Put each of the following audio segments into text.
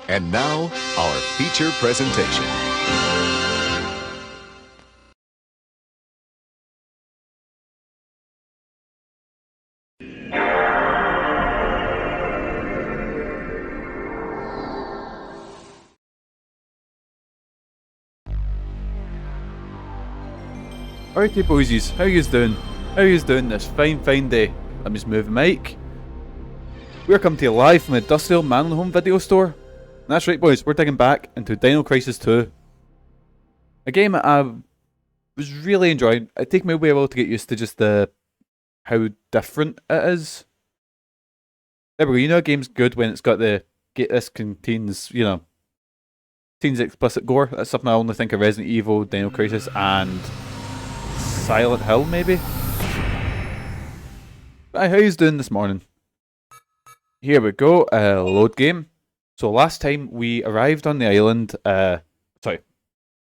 And now, our feature presentation. Alrighty boysies, how yous doing? How yous doing this fine day? Let me just move the mic. We're coming to you live from the Industrial Man on the Home video store. And that's right boys, we're digging back into Dino Crisis 2. A game that I was really enjoying. It took me a while to get used to just how different it is. There we go, you know a game's good when it's got this contains, you know, contains explicit gore. That's something I only think of Resident Evil, Dino Crisis and Silent Hill, maybe? Right, how you doing this morning? Here we go, load game. So last time we arrived on the island, so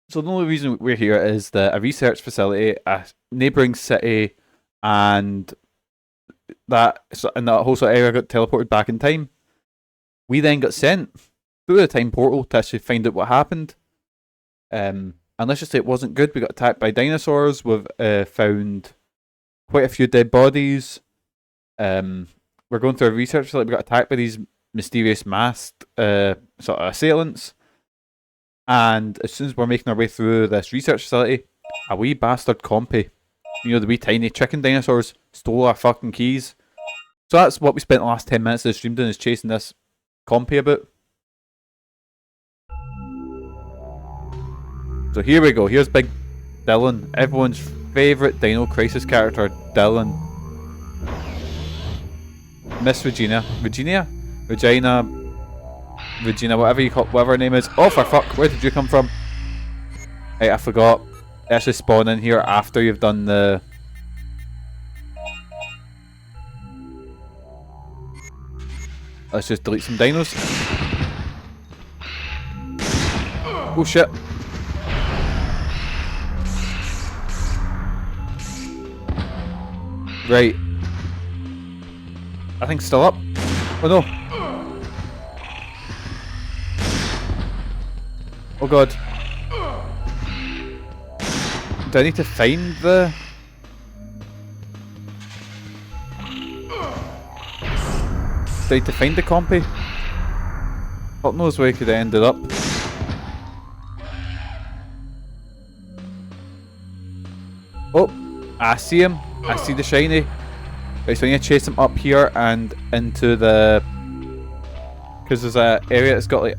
the only reason we're here is that a research facility, a neighbouring city, and that whole sort of area got teleported back in time. We then got sent through the time portal to actually find out what happened. And let's just say it wasn't good. We got attacked by dinosaurs. We've found quite a few dead bodies. We're going through a research facility. We got attacked by these mysterious masked sort of assailants. And as soon as we're making our way through this research facility, a wee bastard compy, you know, the wee tiny chicken dinosaurs, stole our fucking keys. So that's what we spent the last 10 minutes of the stream doing, is chasing this compy about. So here we go, here's big Dylan, everyone's favourite Dino Crisis character, Dylan. Miss Regina, whatever you call, whatever her name is. Oh for fuck, where did you come from? Hey, I forgot. They actually spawn in here after you've done the... Let's just delete some dinos. Oh shit. Right. I think still up. Oh no. Oh god. Do I need to find the... Do I need to find the compy? Fuck knows where he could have ended up. Oh, I see him. I see the shiny. Right, so I need to chase him up here and into the... Because there's an area that's got like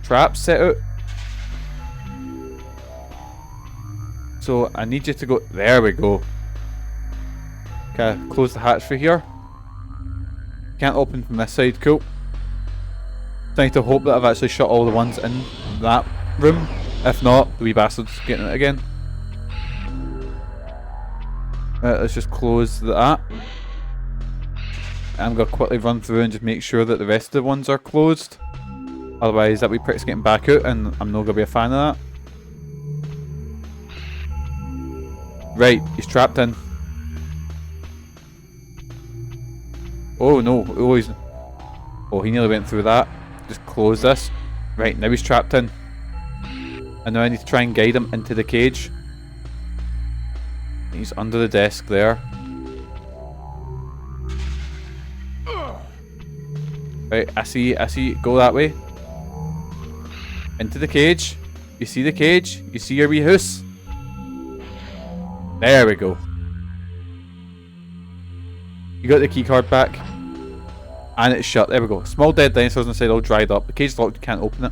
traps set out. So I need you to go... There we go. Okay, close the hatch for here. Can't open from this side, cool. So I need to hope that I've actually shot all the ones in that room. If not, the wee bastard's getting it again. Let's just close that. I'm going to quickly run through and just make sure that the rest of the ones are closed. Otherwise that wee prick's getting back out and I'm not going to be a fan of that. Right, he's trapped in. Oh no, oh he nearly went through that. Just close this. Right, now he's trapped in. And now I need to try and guide him into the cage. He's under the desk there. Right, I see, go that way. Into the cage. You see the cage? You see your wee house? There we go. You got the key card back. And it's shut. There we go. Small dead dinosaurs inside, all dried up. The cage is locked, you can't open it.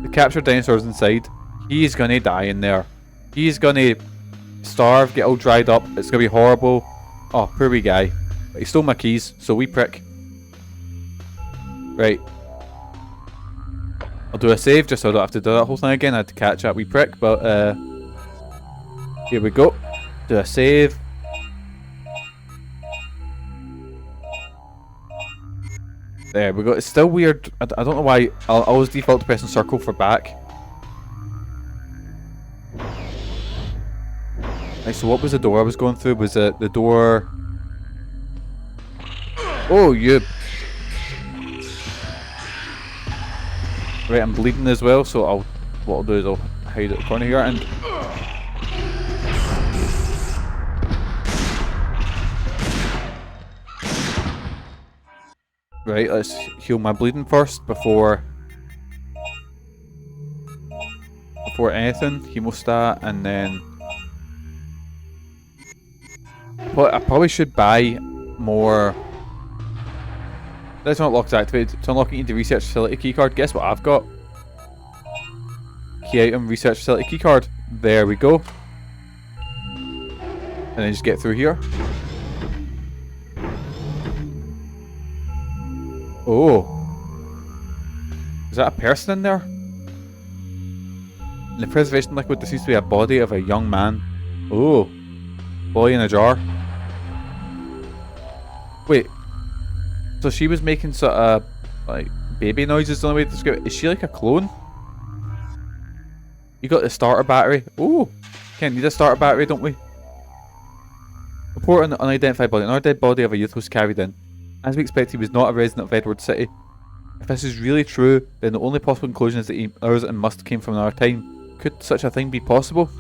The captured dinosaurs inside. He's gonna die in there. He's gonna starve, get all dried up. It's gonna be horrible. Oh, poor wee guy. But he stole my keys, so wee prick. Right. I'll do a save just so I don't have to do that whole thing again. I had to catch that wee prick, but here we go. Do a save. There we go. It's still weird. I don't know why. I'll always default to pressing circle for back. Right, so what was the door I was going through? Was it the door... Oh, you... Right, I'm bleeding as well, so what I'll do is I'll hide at the corner here and... Right, let's heal my bleeding first before anything. Hemostat, and then... But I probably should buy more... That's not locked activated. To unlock it, you need the research facility keycard. Guess what I've got? Key item, research facility keycard. There we go. And then just get through here. Oh. Is that a person in there? In the preservation liquid, there seems to be a body of a young man. Oh. Boy in a jar. Wait. So she was making sort of like baby noises, the only way to describe it. Is she like a clone? You got the starter battery. Oh. Can't need a starter battery, don't we? Report on the unidentified body. Another dead body of a youth was carried in. As we expect, he was not a resident of Edward City. If this is really true, then the only possible conclusion is that ours and must came from another time. Could such a thing be possible?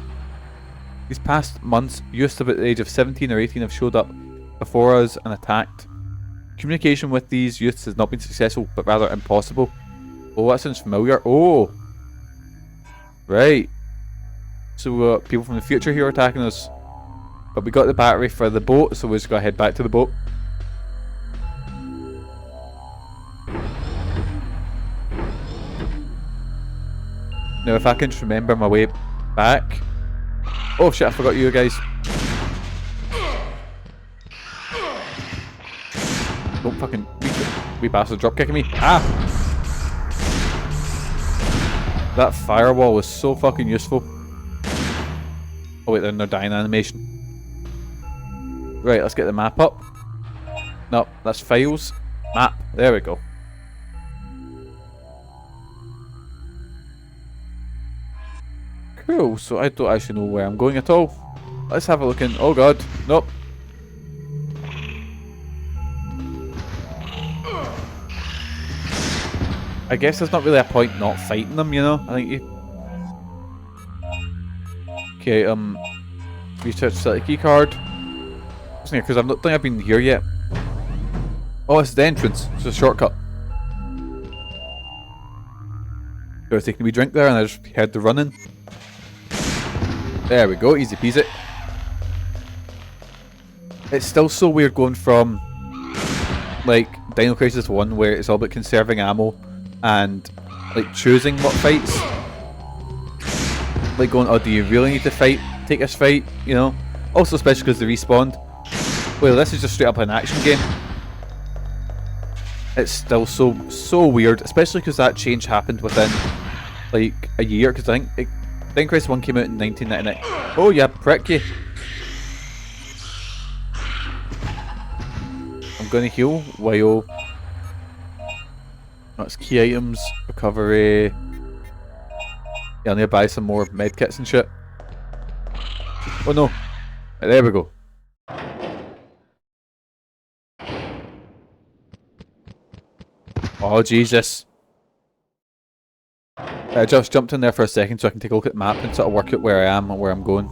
These past months, youths about the age of 17 or 18 have showed up before us and attacked. Communication with these youths has not been successful, but rather impossible. Oh, that sounds familiar. Oh! Right. So, people from the future here are attacking us. But we got the battery for the boat, so we'll just go head back to the boat. Now, if I can just remember my way back... Oh shit, I forgot you guys. Don't fucking... wee bastard drop kicking me. Ah! That firewall was so fucking useful. Oh wait, they're in their dying animation. Right, let's get the map up. No, that's files. Map. There we go. Cool, so I don't actually know where I'm going at all. Let's have a look in. Oh god, nope. I guess there's not really a point not fighting them, you know? I think you... Okay, research facility keycard. Because I don't think I've been here yet. Oh, it's the entrance. It's a shortcut. I was taking a wee drink there and I just heard the running. There we go, easy peasy. It's still so weird going from like Dino Crisis 1 where it's all about conserving ammo and like choosing what fights. Like going, oh, do you really need to fight? Take this fight, you know? Also especially because they respawned. Well, this is just straight up an action game. It's still so weird, especially because that change happened within like a year, because I think Dino Crisis 1 came out in 1999. Oh yeah, prick you. I'm gonna heal while... That's key items, recovery... Yeah, I need to buy some more medkits and shit. Oh no. Right, there we go. Oh Jesus. I just jumped in there for a second so I can take a look at the map and sort of work out where I am and where I'm going.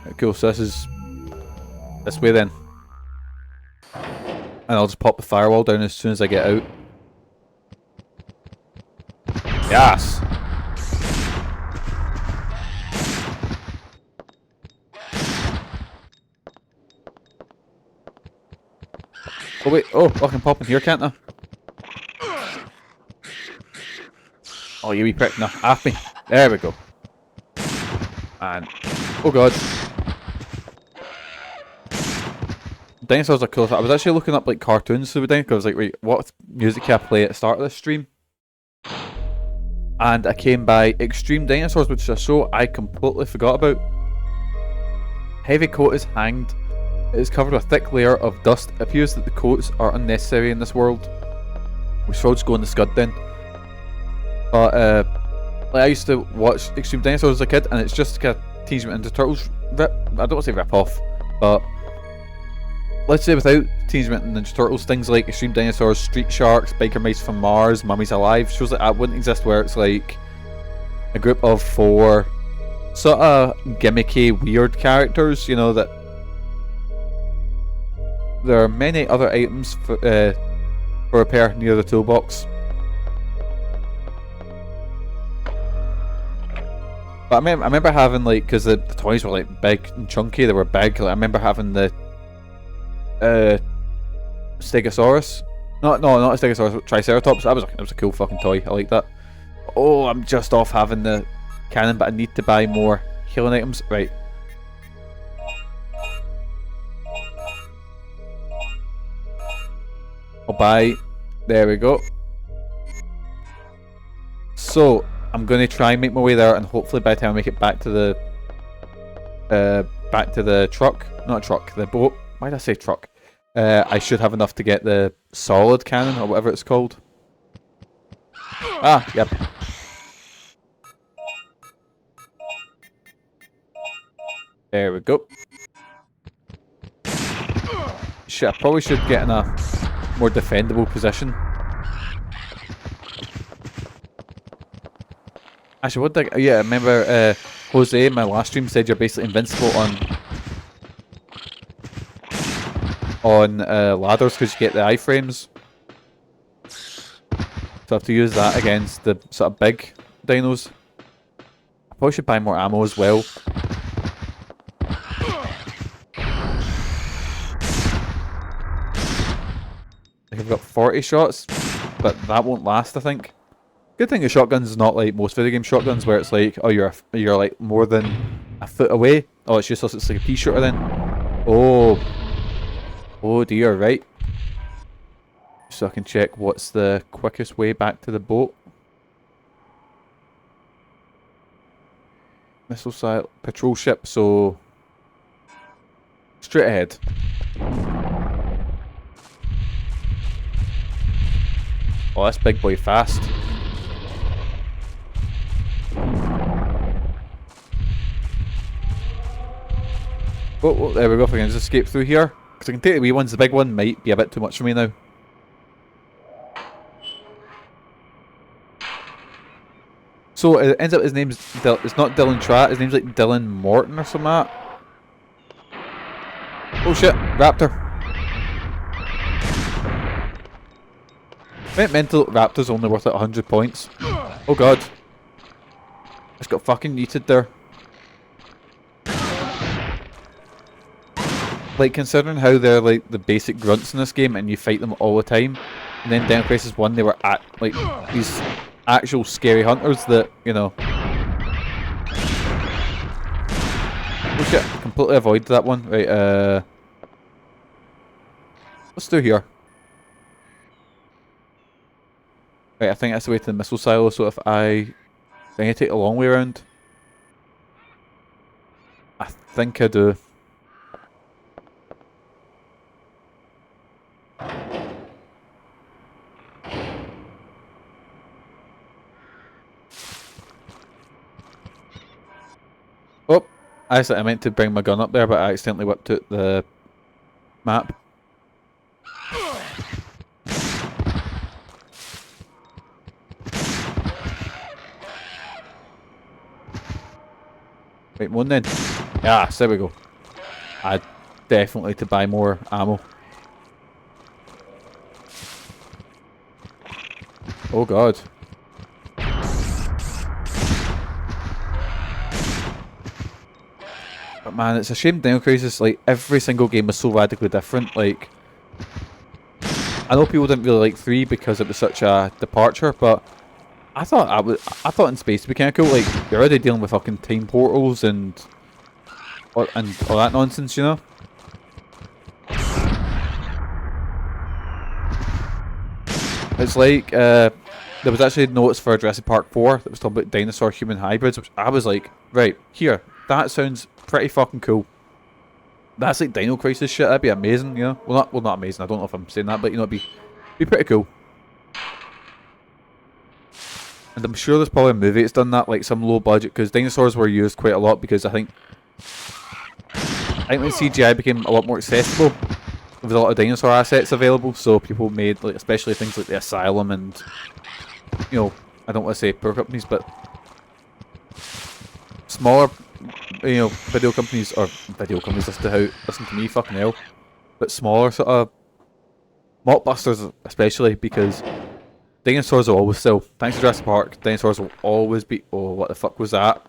Right, cool, so this is this way then. And I'll just pop the firewall down as soon as I get out. Yes! Oh wait, oh, I can pop in here, can't I? Oh, you wee prick, no, off me. There we go. And, oh god. Dinosaurs are cool. I was actually looking up like cartoons the other day, because I was like, wait, what music can I play at the start of this stream? And I came by Extreme Dinosaurs, which is a show I completely forgot about. Heavy coat is hanged. It is covered with a thick layer of dust. It appears that the coats are unnecessary in this world. We should all just go in the scud then. But like I used to watch Extreme Dinosaurs as a kid, and it's just kind of Teenage Mutant Ninja Turtles rip. I don't want to say rip off, but let's say without Teenage Mutant Ninja Turtles, things like extreme dinosaurs, street sharks, biker mice from Mars, mummies alive, shows like that wouldn't exist, where it's like a group of 4 sort of gimmicky, weird characters. You know that there are many other items for repair near the toolbox. But I remember having, like, because the toys were like big and chunky, they were big. Like, I remember having the Stegosaurus. No, not a Stegosaurus, Triceratops. That was a cool fucking toy. I like that. Oh, I'm just off having the cannon, but I need to buy more healing items. Right. I'll buy. There we go. So I'm going to try and make my way there, and hopefully by the time I make it back to the truck, not truck, the boat. Why did I say truck? I should have enough to get the solid cannon, or whatever it's called. Ah, yep. There we go. Shit, I probably should get in a more defendable position. Actually, what did I remember Jose in my last stream said you're basically invincible on ladders because you get the iframes. So I have to use that against the sort of big dinos. I probably should buy more ammo as well. I've got 40 shots, but that won't last, I think. Good thing the shotgun's not like most video game shotguns, where it's like, oh, you're like more than a foot away. Oh, it's useless. It's like a pea shooter then. Oh dear, right. So I can check what's the quickest way back to the boat. Missile site, patrol ship. So straight ahead. Oh, that's big boy fast. Oh, there we go. If I can just escape through here. Because I can take the wee ones. The big one might be a bit too much for me now. So it ends up his name's it's not Dylan Tratt. His name's like Dylan Morton or something like that. Oh shit, raptor. Mental raptor's only worth like 100 points. Oh god. Just got fucking yeeted there. Like, considering how they're like the basic grunts in this game and you fight them all the time, and then Dino Crisis 1 they were at like these actual scary hunters that, you know. Oh shit, completely avoided that one. Right, what's through here? Right, I think that's the way to the missile silo, so if I think I take the long way around. I think I do. Oh, I meant to bring my gun up there, but I accidentally whipped out the map. Wait, one then. Yeah, there we go. I definitely need to buy more ammo. Oh god. But man, it's a shame Dino Crisis, like, every single game is so radically different. Like, I know people didn't really like 3 because it was such a departure, but I thought in space would be kind of cool. Like, you're already dealing with fucking time portals and all that nonsense, you know. It's like there was actually notes for Jurassic Park 4 that was talking about dinosaur-human hybrids, which I was like, right here, that sounds pretty fucking cool. That's like Dino Crisis shit. That'd be amazing, you know. Well, not amazing. I don't know if I'm saying that, but you know, it'd be pretty cool. And I'm sure there's probably a movie that's done that, like some low budget, because dinosaurs were used quite a lot because I think when CGI became a lot more accessible, there was a lot of dinosaur assets available, so people made, like, especially things like the Asylum and, you know, I don't want to say poor companies, but smaller, you know, video companies, listen to me, fucking hell, but smaller sort of mockbusters, especially, because dinosaurs will always sell. Thanks to Jurassic Park, dinosaurs will always be. Oh, what the fuck was that?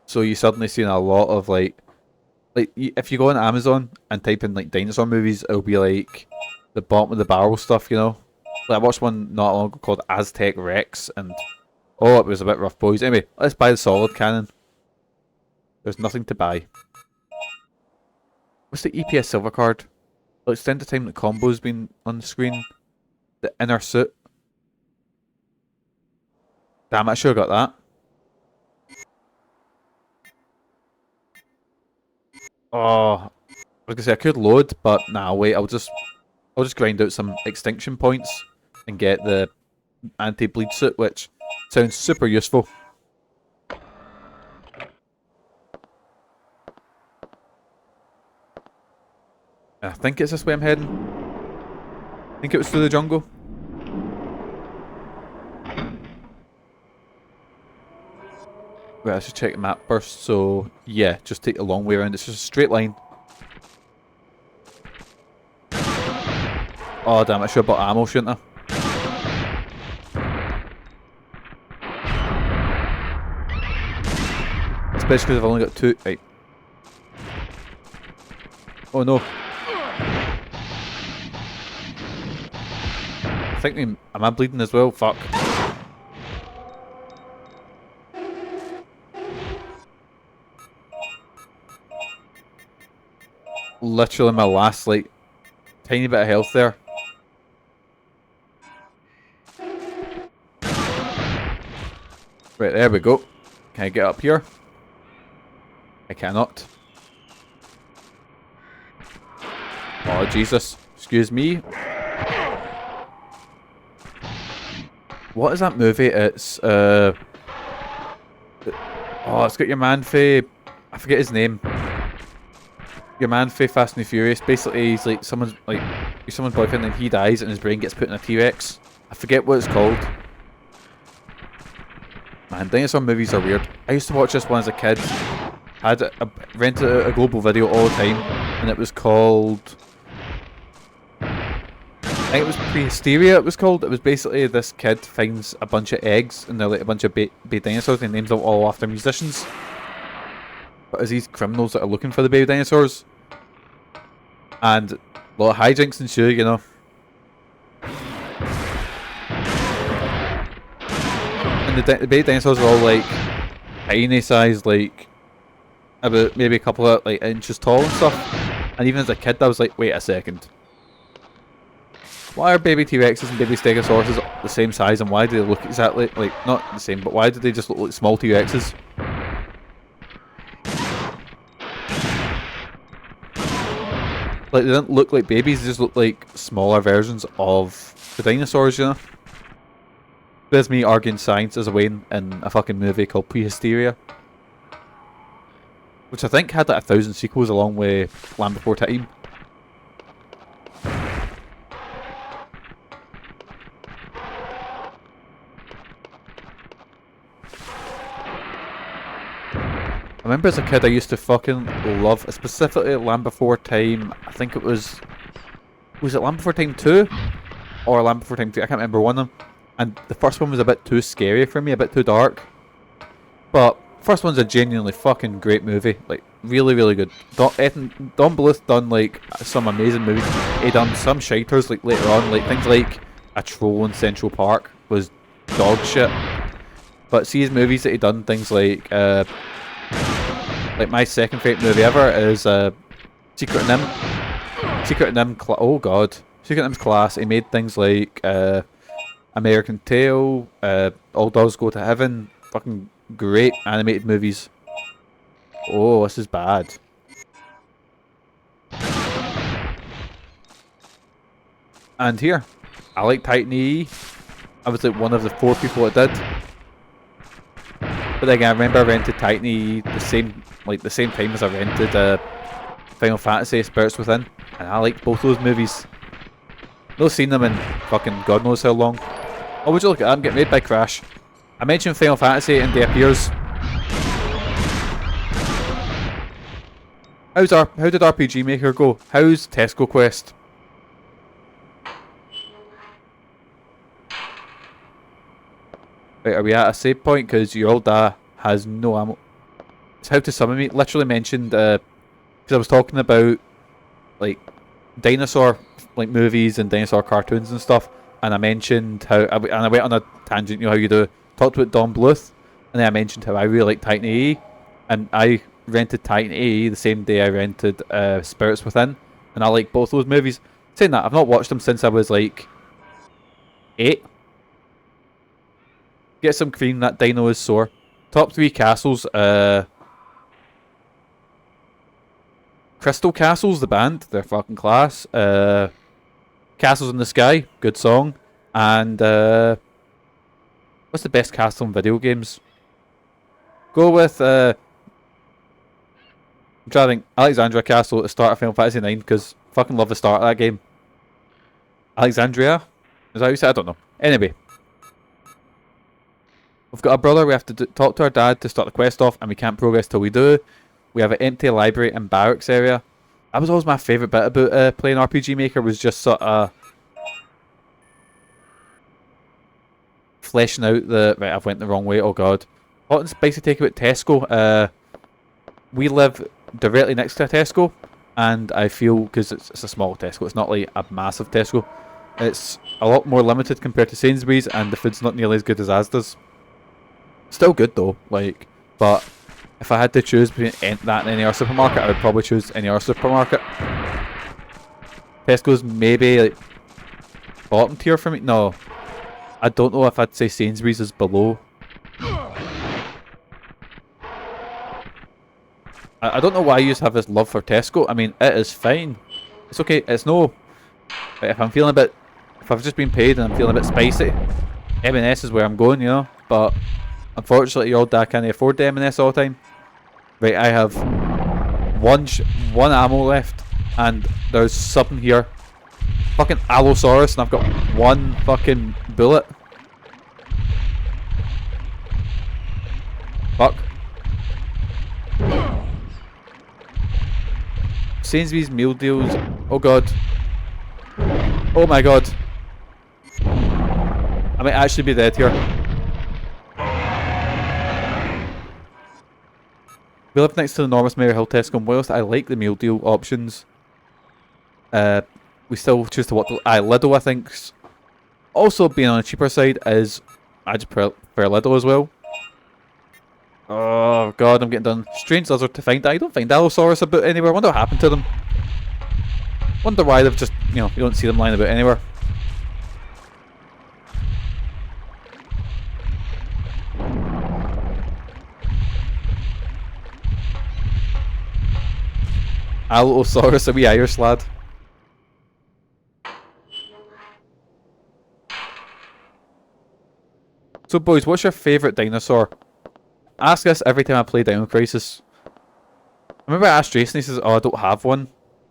So you suddenly seen a lot of like if you go on Amazon and type in like dinosaur movies, it'll be like the bottom of the barrel stuff, you know. Like I watched one not long ago called Aztec Rex, and oh, it was a bit rough, boys. Anyway, let's buy the solid cannon. There's nothing to buy. What's the EPS silver card? It'll extend the time that combo's been on the screen. The inner suit. Damn, I should have got that. Oh, I was gonna say I could load, but nah, wait. I'll just grind out some extinction points and get the anti-bleed suit, which sounds super useful. I think it's this way I'm heading. I think it was through the jungle. Right, let's just check the map first. So, yeah, just take the long way around. It's just a straight line. Oh, damn, I should have bought ammo, shouldn't I? Especially because I've only got 2. Right. Oh, no. I think am I bleeding as well? Fuck. Literally my last, like, tiny bit of health there. Right, there we go. Can I get up here? I cannot. Oh, Jesus. Excuse me. What is that movie? It's, oh, it's got your man I forget his name. Your man Fast and the Furious. Basically, he's like someone's boyfriend and he dies and his brain gets put in a T-Rex. I forget what it's called. Man, dinosaur movies are weird. I used to watch this one as a kid. Rented a global video all the time, and it was called, I think it was Prehysteria. It was called. It was basically this kid finds a bunch of eggs and they're like a bunch of baby dinosaurs, and he names them all after musicians. But as these criminals that are looking for the baby dinosaurs, and a lot of hijinks ensue, you know. And the baby dinosaurs are all like tiny size, like about maybe a couple of like inches tall and stuff. And even as a kid, I was like, wait a second. Why are baby T-Rexes and baby Stegosauruses the same size, and why do they look exactly like, not the same, but why do they just look like small T-Rexes? Like, they didn't look like babies, they just look like smaller versions of the dinosaurs, you know? There's me arguing science as a Wayne in a fucking movie called Prehysteria. Which I think had like 1,000 sequels along with Land Before Time. I remember as a kid I used to fucking love, specifically Land Before Time, I think it was it Land Before Time 2? Or Land Before Time 3, I can't remember one of them. And the first one was a bit too scary for me, a bit too dark. But first one's a genuinely fucking great movie, like really, really good. Don Bluth done like some amazing movies. He done some shiters like later on, like things like A Troll in Central Park was dog shit. But see his movies that he done, things like my second favourite movie ever is Secret Nim. Secret Nim, oh god, Secret Nim's class. He made things like American Tail, All Dogs Go to Heaven, fucking great animated movies. Oh, this is bad. And here, I like Titan E. I was like one of the 4 people that did. But then again, I remember I rented Titan the same time as I rented Final Fantasy Spirits Within, and I liked both those movies. No seen them in fucking God knows how long. Oh, would you look at that? I'm getting made by Crash. I mentioned Final Fantasy and they appears. How did RPG Maker go? How's Tesco Quest? Right, are we at a save point? Because your old dad has no ammo. It's how to summon me. Literally mentioned, because I was talking about, like, dinosaur movies and dinosaur cartoons and stuff. And I mentioned how, and I went on a tangent, you know how you do. Talked about Don Bluth. And then I mentioned how I really like Titan AE. And I rented Titan AE the same day I rented Spirits Within. And I like both those movies. Saying that, I've not watched them since I was like 8. Get some cream, that dino is sore. Top 3 castles, Crystal Castles, the band, they're fucking class. Castles in the Sky, good song. And what's the best castle in video games? Go with I'm trying to think, Alexandria Castle at the start of Final Fantasy 9 because fucking love the start of that game. Alexandria? Is that how you say it? I don't know. Anyway. We've got a brother, we have to talk to our dad to start the quest off, and we can't progress till we do. We have an empty library and barracks area. That was always my favourite bit about playing RPG Maker, was just sort of fleshing out the... Right, I've went the wrong way, oh god. Hot and spicy takeaway at Tesco. We live directly next to a Tesco, and I feel, because it's a small Tesco, it's not like a massive Tesco, it's a lot more limited compared to Sainsbury's, and the food's not nearly as good as Asda's. Still good though, like, but if I had to choose between that and any other supermarket, I would probably choose any other supermarket. Tesco's maybe like bottom tier for me. No, I don't know if I'd say Sainsbury's is below. I don't know why you have this love for Tesco. I mean, it is fine. It's okay. It's no. If I'm feeling a bit, if I've just been paid and I'm feeling a bit spicy, M&S is where I'm going, you know. But unfortunately, your old dad can't afford the M&S all the time. Right, I have one ammo left, and there's something here. Fucking Allosaurus, and I've got one fucking bullet. Fuck. Sainsbury's meal deals. Oh god. Oh my god. I might actually be dead here. We live next to the enormous Mary Hill Tesco, and whilst I like the meal deal options, we still choose to watch Lidl, I think. Also being on the cheaper side is, I just prefer Lidl as well. Oh god, I'm getting done. Strange lizard to find. I don't find Allosaurus about anywhere. I wonder what happened to them. Wonder why they've just, you know, you don't see them lying about anywhere. Allosaurus, a wee Irish lad. So boys, what's your favourite dinosaur? Ask us every time I play Dino Crisis. I remember I asked Jason, he says, oh, I don't have one.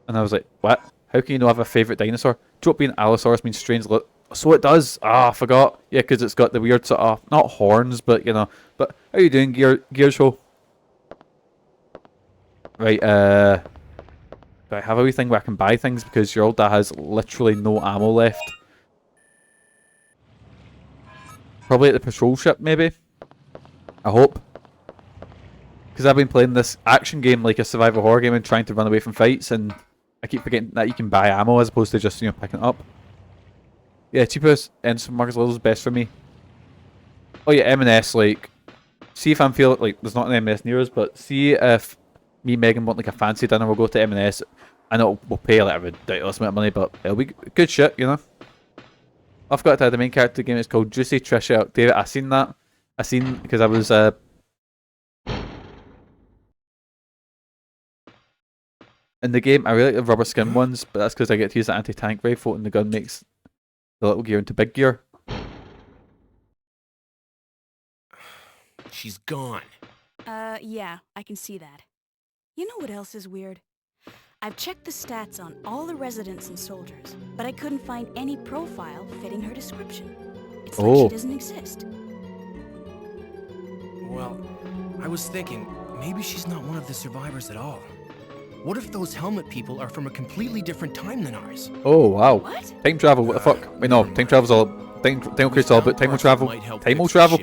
And I was like, what? How can you not have a favourite dinosaur? Don't being Allosaurus means strange look. So it does. Ah, I forgot. Yeah, because it's got the weird sort of, not horns, but you know. But how are you doing, Gear Show? Right, do I have a wee thing where I can buy things? Because your old dad has literally no ammo left. Probably at the patrol ship, maybe? I hope. Because I've been playing this action game like a survival horror game and trying to run away from fights, and I keep forgetting that you can buy ammo as opposed to just, you know, picking it up. Yeah, cheapest and supermarkets Lidl is best for me. Oh yeah, M&S, like, see if I'm feeling like there's not an M&S near us, but see if me and Megan want like a fancy dinner, we'll go to M&S. I know we'll pay like a ridiculous amount of money, but it'll be good shit, you know. I forgot to add the main character of the game. It's called Juicy Trisha David. I seen that. I seen because I was in the game. I really like the rubber skin ones, but that's because I get to use the anti-tank rifle, and the gun makes the little gear into big gear. She's gone. Yeah, I can see that. You know what else is weird? I've checked the stats on all the residents and soldiers, but I couldn't find any profile fitting her description. It's like she doesn't exist. Well, I was thinking, maybe she's not one of the survivors at all. What if those helmet people are from a completely different time than ours? Oh, wow. What? Time travel, what the fuck? Wait, no, time travel's all... Dino Crisis is all about time travel. Time travel?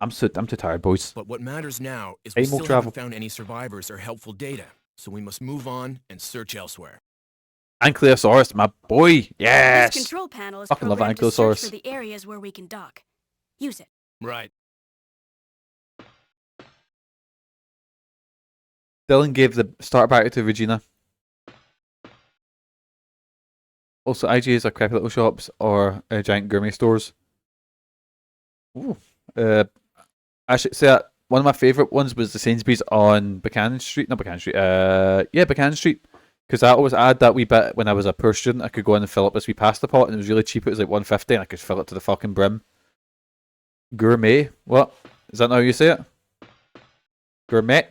I'm too tired, boys. But what matters now is we still haven't found any survivors or helpful data, so we must move on and search elsewhere. Plesiosaurus, my boy! Yes! This control panel is Fucking love programmed to search Plesiosaurus. for the areas where we can dock. Use it. Right. Dylan gave the starter battery to Regina. Also, IGAs are crappy little shops or giant gourmet stores. Ooh. I should say that one of my favourite ones was the Sainsbury's on Buchanan Street. Not Buchanan Street. Yeah, Buchanan Street. Because I always had that wee bit when I was a poor student. I could go in and fill up this wee pasta pot, and it was really cheap. It was like $1.50, and I could fill it to the fucking brim. Gourmet. What? Is that not how you say it? Gourmet.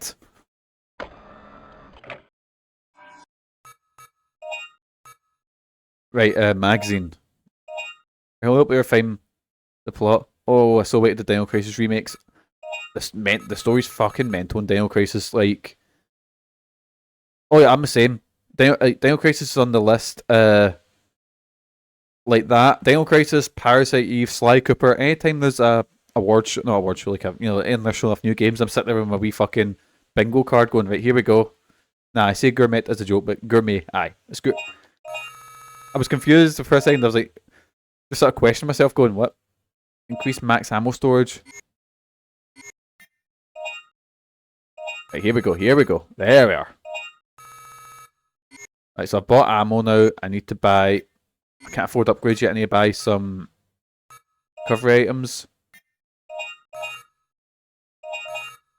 Right, magazine. I hope we find the plot. Oh, I so waited the Dino Crisis remakes. The story's fucking mental in Dino Crisis. Like, oh yeah, I'm the same. Dino Crisis is on the list. Like that. Dino Crisis, Parasite Eve, Sly Cooper. Anytime there's a award show, not award show, like a, you know, and they're showing off new games, I'm sitting there with my wee fucking bingo card, going, right, here we go. Nah, I say gourmet as a joke, but gourmet, aye, it's good. I was confused the first second. I was like, just sort of questioning myself, going, what? Increase max ammo storage. Right, here we go, here we go. There we are. Right, so I bought ammo now. I need to buy... I can't afford upgrades yet. I need to buy some cover items.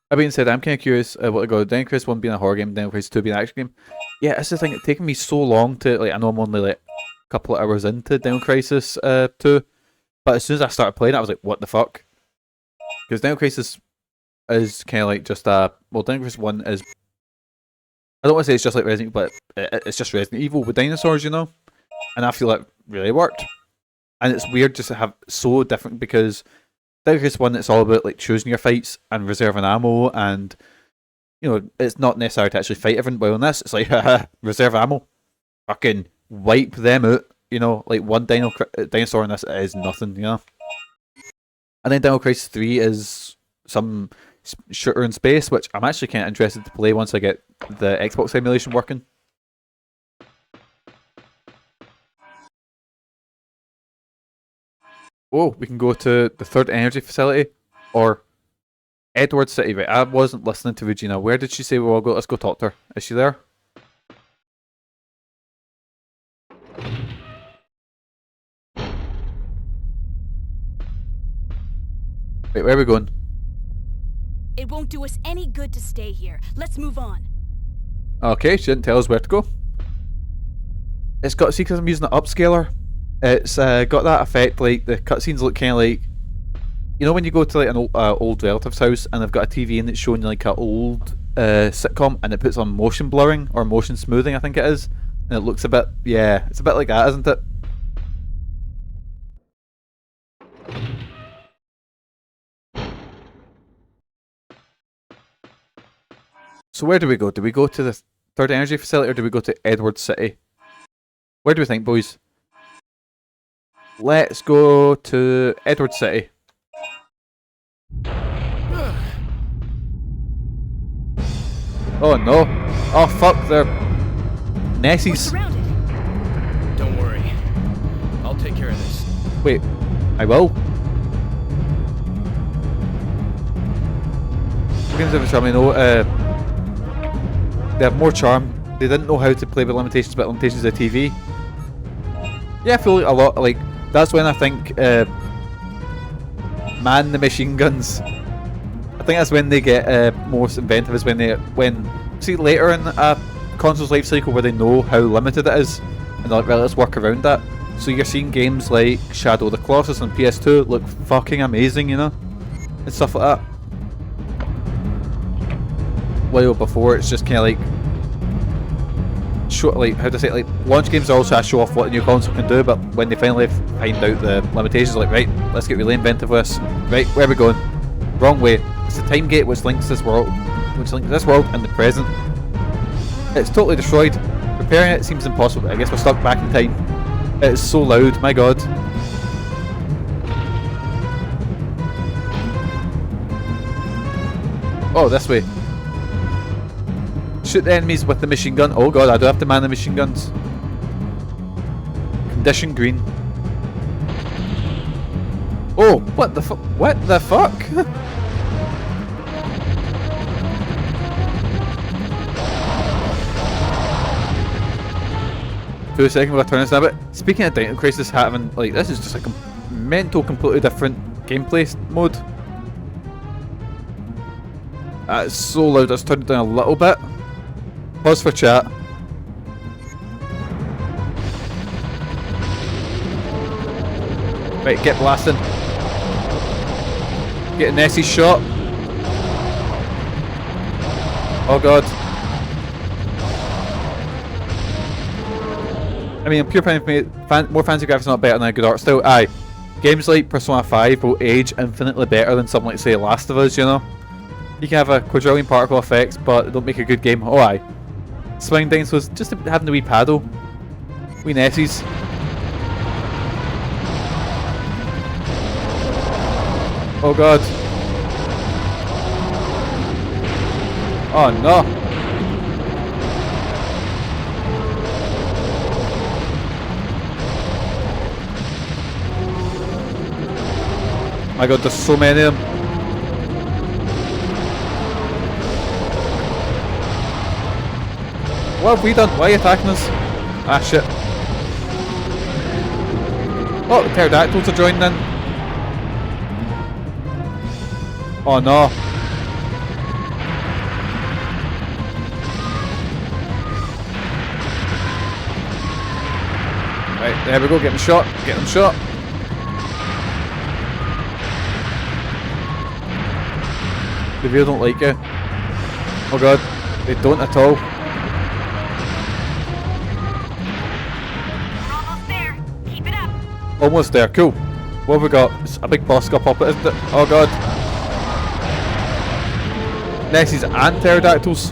That being said, I'm kind of curious what to go. Dino Crisis 1 being a horror game, Dino Crisis 2 being an action game. Yeah, that's the thing. It's taken me so long to... like. I know I'm only like a couple of hours into Dino Crisis 2. But as soon as I started playing it, I was like, what the fuck? Because Dino Crisis is kind of like just a... well, Dino Crisis 1 is... I don't want to say it's just like Resident Evil, but it's just Resident Evil with dinosaurs, you know? And I feel like it really worked. And it's weird just to have so different, because Dino Crisis 1, it's all about like choosing your fights and reserving ammo, and you know, it's not necessary to actually fight everyone. But on this, it's like, haha, reserve ammo. Fucking wipe them out. You know, like one dinosaur in this is nothing, you know? And then Dino Crisis 3 is some shooter in space, which I'm actually kind of interested to play once I get the Xbox simulation working. Oh, we can go to the Third Energy Facility, or Edward City. Right, I wasn't listening to Regina. Where did she say we all go? Let's go talk to her. Is she there? Wait, where are we going? It won't do us any good to stay here. Let's move on. Okay, she didn't tell us where to go. It's got, see, because I'm using an upscaler, it's got that effect, like the cutscenes look kind of like, you know when you go to like an old relative's house and they've got a TV and it's showing you like an old sitcom and it puts on motion blurring or motion smoothing, I think it is, and it looks a bit, yeah, it's a bit like that, isn't it? So where do we go? Do we go to the Third Energy Facility or do we go to Edward City? Where do we think, boys? Let's go to Edward City. Oh no. Oh fuck, they're Nessies. Don't worry. I'll take care of this. Wait, I will? Games of Charm, I know, they have more charm. They didn't know how to play with limitations, but limitations of TV. Yeah, I feel like a lot, like, that's when I think, man the machine guns. I think that's when they get most inventive, is when see later in a console's life cycle where they know how limited it is, and they're like, well, let's work around that. So you're seeing games like Shadow of the Colossus on PS2 look fucking amazing, you know? And stuff like that. while before it's just kind of like show, like how to say it, like launch games also try to show off what the new console can do, but when they finally find out the limitations, like right, let's get really inventive with this. Right, where are we going? Wrong way. It's the time gate which links this world, and the present. It's totally destroyed. Repairing it seems impossible. I guess we're stuck back in time. It is so loud. My God. Oh, this way. Shoot the enemies with the machine gun. Oh God, I do have to man the machine guns. Condition green. Oh, what the fuck? What the fuck? For a second, we'll turn this a bit. Speaking of Dino Crisis having, like, this is just like a mental, completely different gameplay mode. It's so loud, let's turn it down a little bit. Pause for chat. Right, get blasting. Get Nessie shot. Oh God. I mean, pure more fancy graphics not better than a good art style. Aye. Games like Persona 5 will age infinitely better than something like, say, Last of Us, you know? You can have a quadrillion particle effects, but it don't make a good game. Oh aye. Swing dinosaurs, just having the wee paddle. Wee Nessies. Oh God. Oh no. My God, there's so many of them. What have we done? Why are you attacking us? Ah shit. Oh, the Pterodactyls are joining in. Oh no. Right, there we go, get them shot. Get them shot. The view don't like you. Oh God, they don't at all. Almost there, cool. What have we got? It's a big boss up it, isn't it? Oh God. Nessies and Pterodactyls.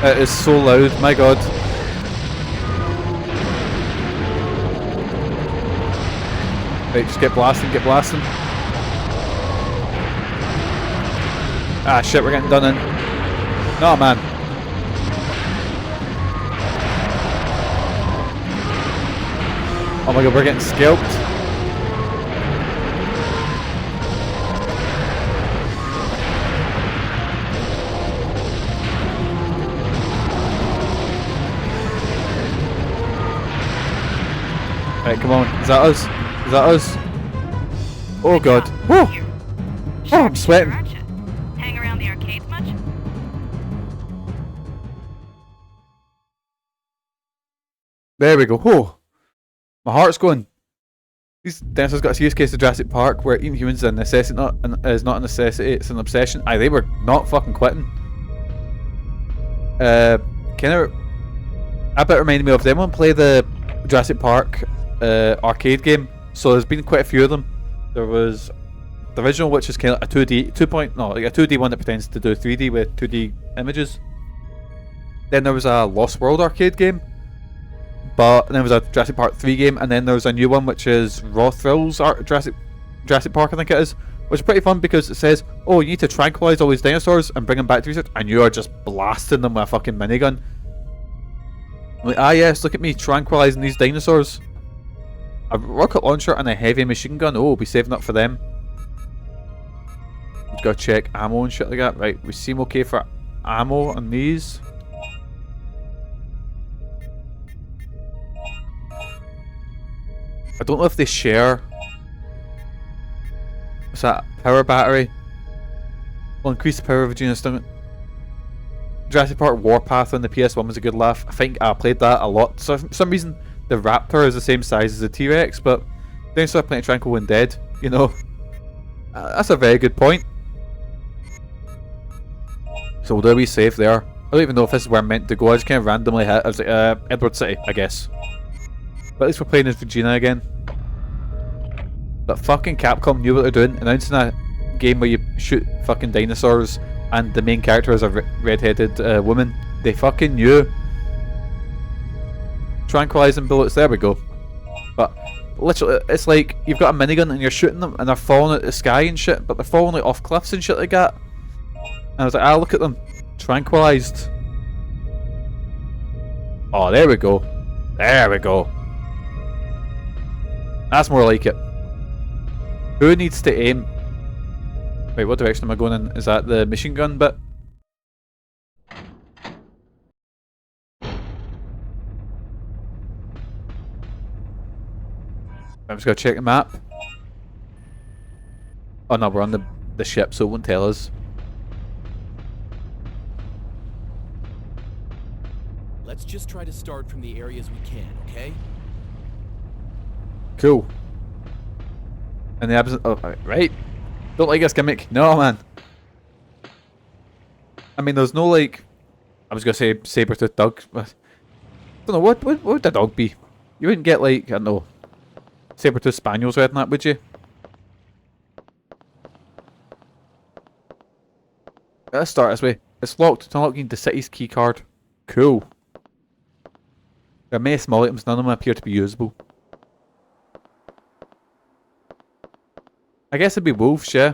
It is so loud, my God. Right, just get blasting, get blasting. Ah shit, we're getting done in. No man. Oh my God, we're getting scalped. Right, come on. Is that us? Is that us? Oh God. Whoa! Oh, I'm sweating. Hang around the arcades much? There we go. Whoa! My heart's going. These dinosaurs got a serious case of Jurassic Park where eating humans is a necessity, is not a necessity, it's an obsession. Aye, they were not fucking quitting. Kinda, a bit reminded me of them when play the Jurassic Park arcade game. So there's been quite a few of them. There was the original, which is kind of like a 2D, like a 2D one that pretends to do 3D with 2D images. Then there was a Lost World arcade game. But then there was a Jurassic Park 3 game, and then there was a new one which is Raw Thrills Jurassic Park, I think it is, which is pretty fun because it says, oh, you need to tranquilize all these dinosaurs and bring them back to research, and you are just blasting them with a fucking minigun. I'm like, ah yes, look at me tranquilizing these dinosaurs. A rocket launcher and a heavy machine gun, oh, we'll be saving up for them. We've got to check ammo and shit like that. Right, we seem okay for ammo on these. I don't know if they share. What's that? Power battery. Will increase the power of Regina and Dylan. Jurassic Park Warpath on the PS1 was a good laugh. I think I played that a lot. So for some reason, the Raptor is the same size as the T-Rex, but dinosaurs are plenty tranquil when dead. You know, that's a very good point. So we'll do a wee save there. I don't even know if this is where I'm meant to go. I just kind of randomly hit. I was like, Edward City, I guess. But at least we're playing as Regina again. But fucking Capcom knew what they're doing, announcing a game where you shoot fucking dinosaurs and the main character is a red-headed woman. They fucking knew. Tranquilizing bullets, there we go. But literally, it's like you've got a minigun and you're shooting them and they're falling out the sky and shit, but they're falling like off cliffs and shit like that. And I was like, look at them. Tranquilized. Oh, there we go. There we go. That's more like it. Who needs to aim? Wait, what direction am I going in? Is that the machine gun bit? I'm just gonna check the map. Oh no, we're on the ship, so it won't tell us. Let's just try to start from the areas we can, okay? Cool. In the absence of... right. Don't like this gimmick. No, man. I mean, there's no, like... I was gonna say saber-toothed dog. I don't know, what would a dog be? You wouldn't get, like, I don't know, saber-toothed spaniels or anything like that, would you? Let's start this way. It's locked. It's unlocking the city's key card. Cool. There are many small items, none of them appear to be usable. I guess it'd be wolves, yeah.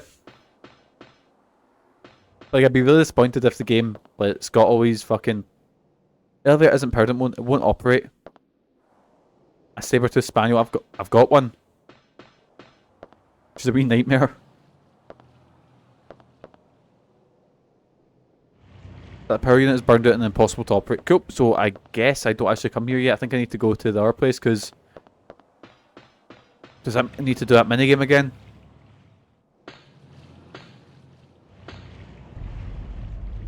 Like, I'd be really disappointed if the game, like, it's got all these fucking... The elevator isn't powered, it won't operate. A saber-tooth spaniel, I've got one. Which is a wee nightmare. That power unit is burned out and impossible to operate. Cool, so I guess I don't actually come here yet. I think I need to go to the other place, because... Does that need to do that minigame again?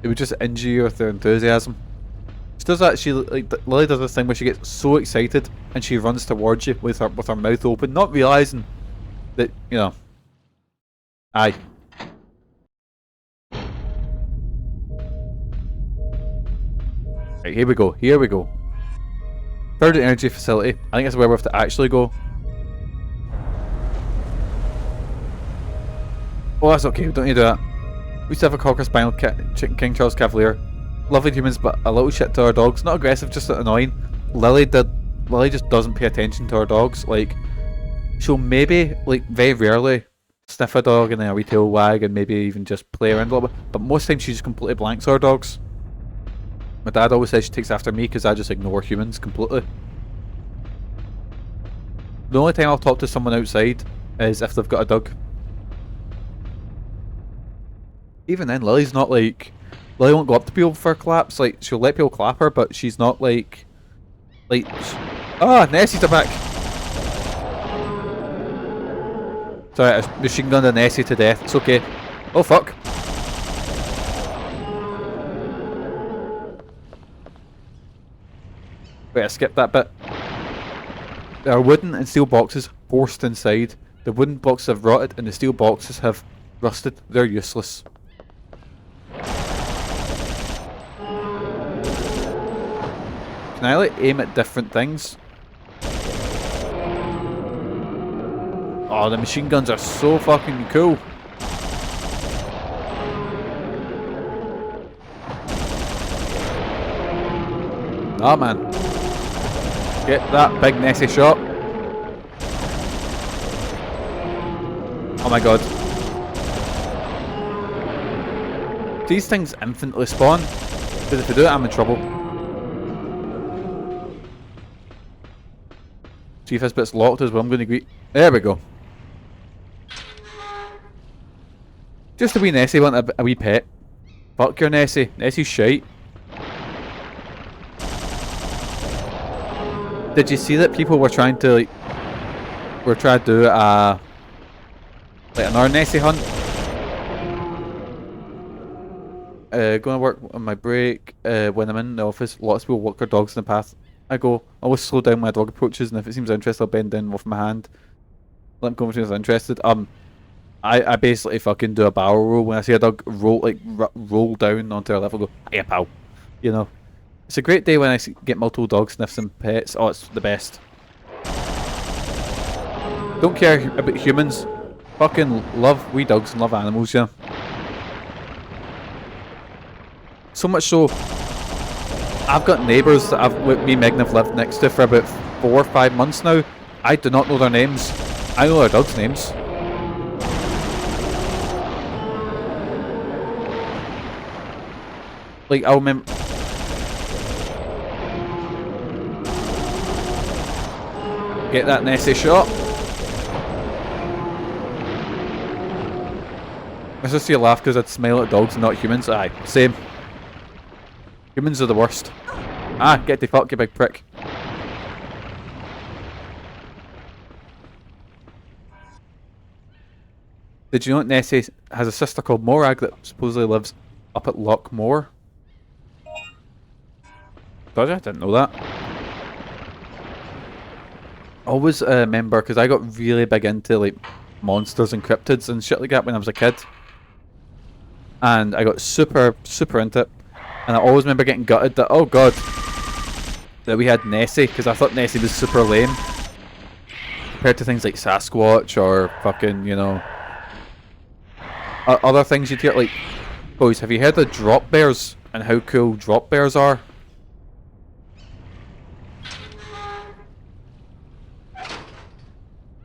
It would just injure you with their enthusiasm. She does that, Lily does this thing where she gets so excited and she runs towards you with her mouth open, not realising that, you know... Aye. Right, here we go. Third Energy Facility. I think that's where we have to actually go. Oh, that's okay, we don't need to do that. We used to have a Cocker Spaniel King Charles Cavalier. Lovely humans, but a little shit to our dogs. Not aggressive, just annoying. Lily just doesn't pay attention to our dogs. Like, she'll maybe, like, very rarely sniff a dog and then a wee tail wag and maybe even just play around a little bit. But most times she just completely blanks our dogs. My dad always says she takes after me because I just ignore humans completely. The only time I'll talk to someone outside is if they've got a dog. Even then, Lily's not like... Lily won't go up to people for claps. Like, she'll let people clap her, but she's not like... Nessie's back! Sorry, I machine gunned a Nessie to death. It's okay. Oh, fuck. Wait, I skipped that bit. There are wooden and steel boxes forced inside. The wooden boxes have rotted and the steel boxes have rusted. They're useless. Can I like aim at different things? Oh, the machine guns are so fucking cool. Oh man. Get that big Nessie shot. Oh my god. These things infinitely spawn. Because if I do it, I'm in trouble. See if this bit's locked as well. I'm going to agree. There we go. Just a wee Nessie want a wee pet. Fuck your Nessie. Nessie's shite. Did you see that people were trying to do like another Nessie hunt? Going to work on my break. When I'm in the office, lots of people walk their dogs in the path. I always slow down when my dog approaches, and if it seems interesting, I'll bend down off my hand. Let them come if interested. I basically fucking do a barrel roll when I see a dog roll down onto a level. Go, hey pal, you know. It's a great day when I get multiple dog sniffs and pets. Oh, it's the best. Don't care about humans. Fucking love wee dogs and love animals, yeah. So much so, I've got neighbours that me and Megan have lived next to for about 4 or 5 months now. I do not know their names. I know their dogs' names. Like, I'll remember... Get that Nessie shot. I just see you laugh because I'd smile at dogs and not humans. Aye, same. Humans are the worst. Ah, get the fuck, you big prick. Did you know that Nessie has a sister called Morag that supposedly lives up at Lochmore? Did I didn't know that. Always remember, because I got really big into like monsters and cryptids and shit like that when I was a kid. And I got super into it. And I always remember getting gutted that, oh god, that we had Nessie, because I thought Nessie was super lame. Compared to things like Sasquatch or fucking, you know, other things you'd hear. Like, boys, have you heard of drop bears and how cool drop bears are?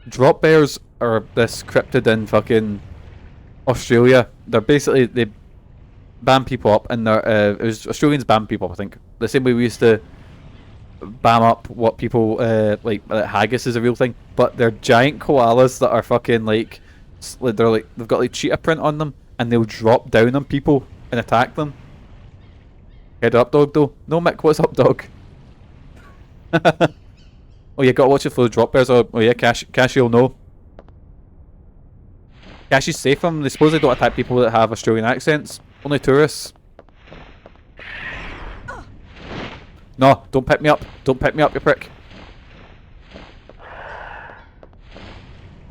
Drop bears are this cryptid in fucking Australia. They're basically, they bam people up, and they're, it was Australians bam people up, I think. The same way we used to bam up what people, like haggis is a real thing. But they're giant koalas that are fucking like, they're like, they've got like cheetah print on them, and they'll drop down on people and attack them. Head up, dog, though. No, Mick, what's up, dog? Oh, you gotta watch it for the drop bears. Oh yeah, Cashy will know. Cashy's safe from them. They supposedly don't attack people that have Australian accents. Only tourists. No, don't pick me up. Don't pick me up, you prick.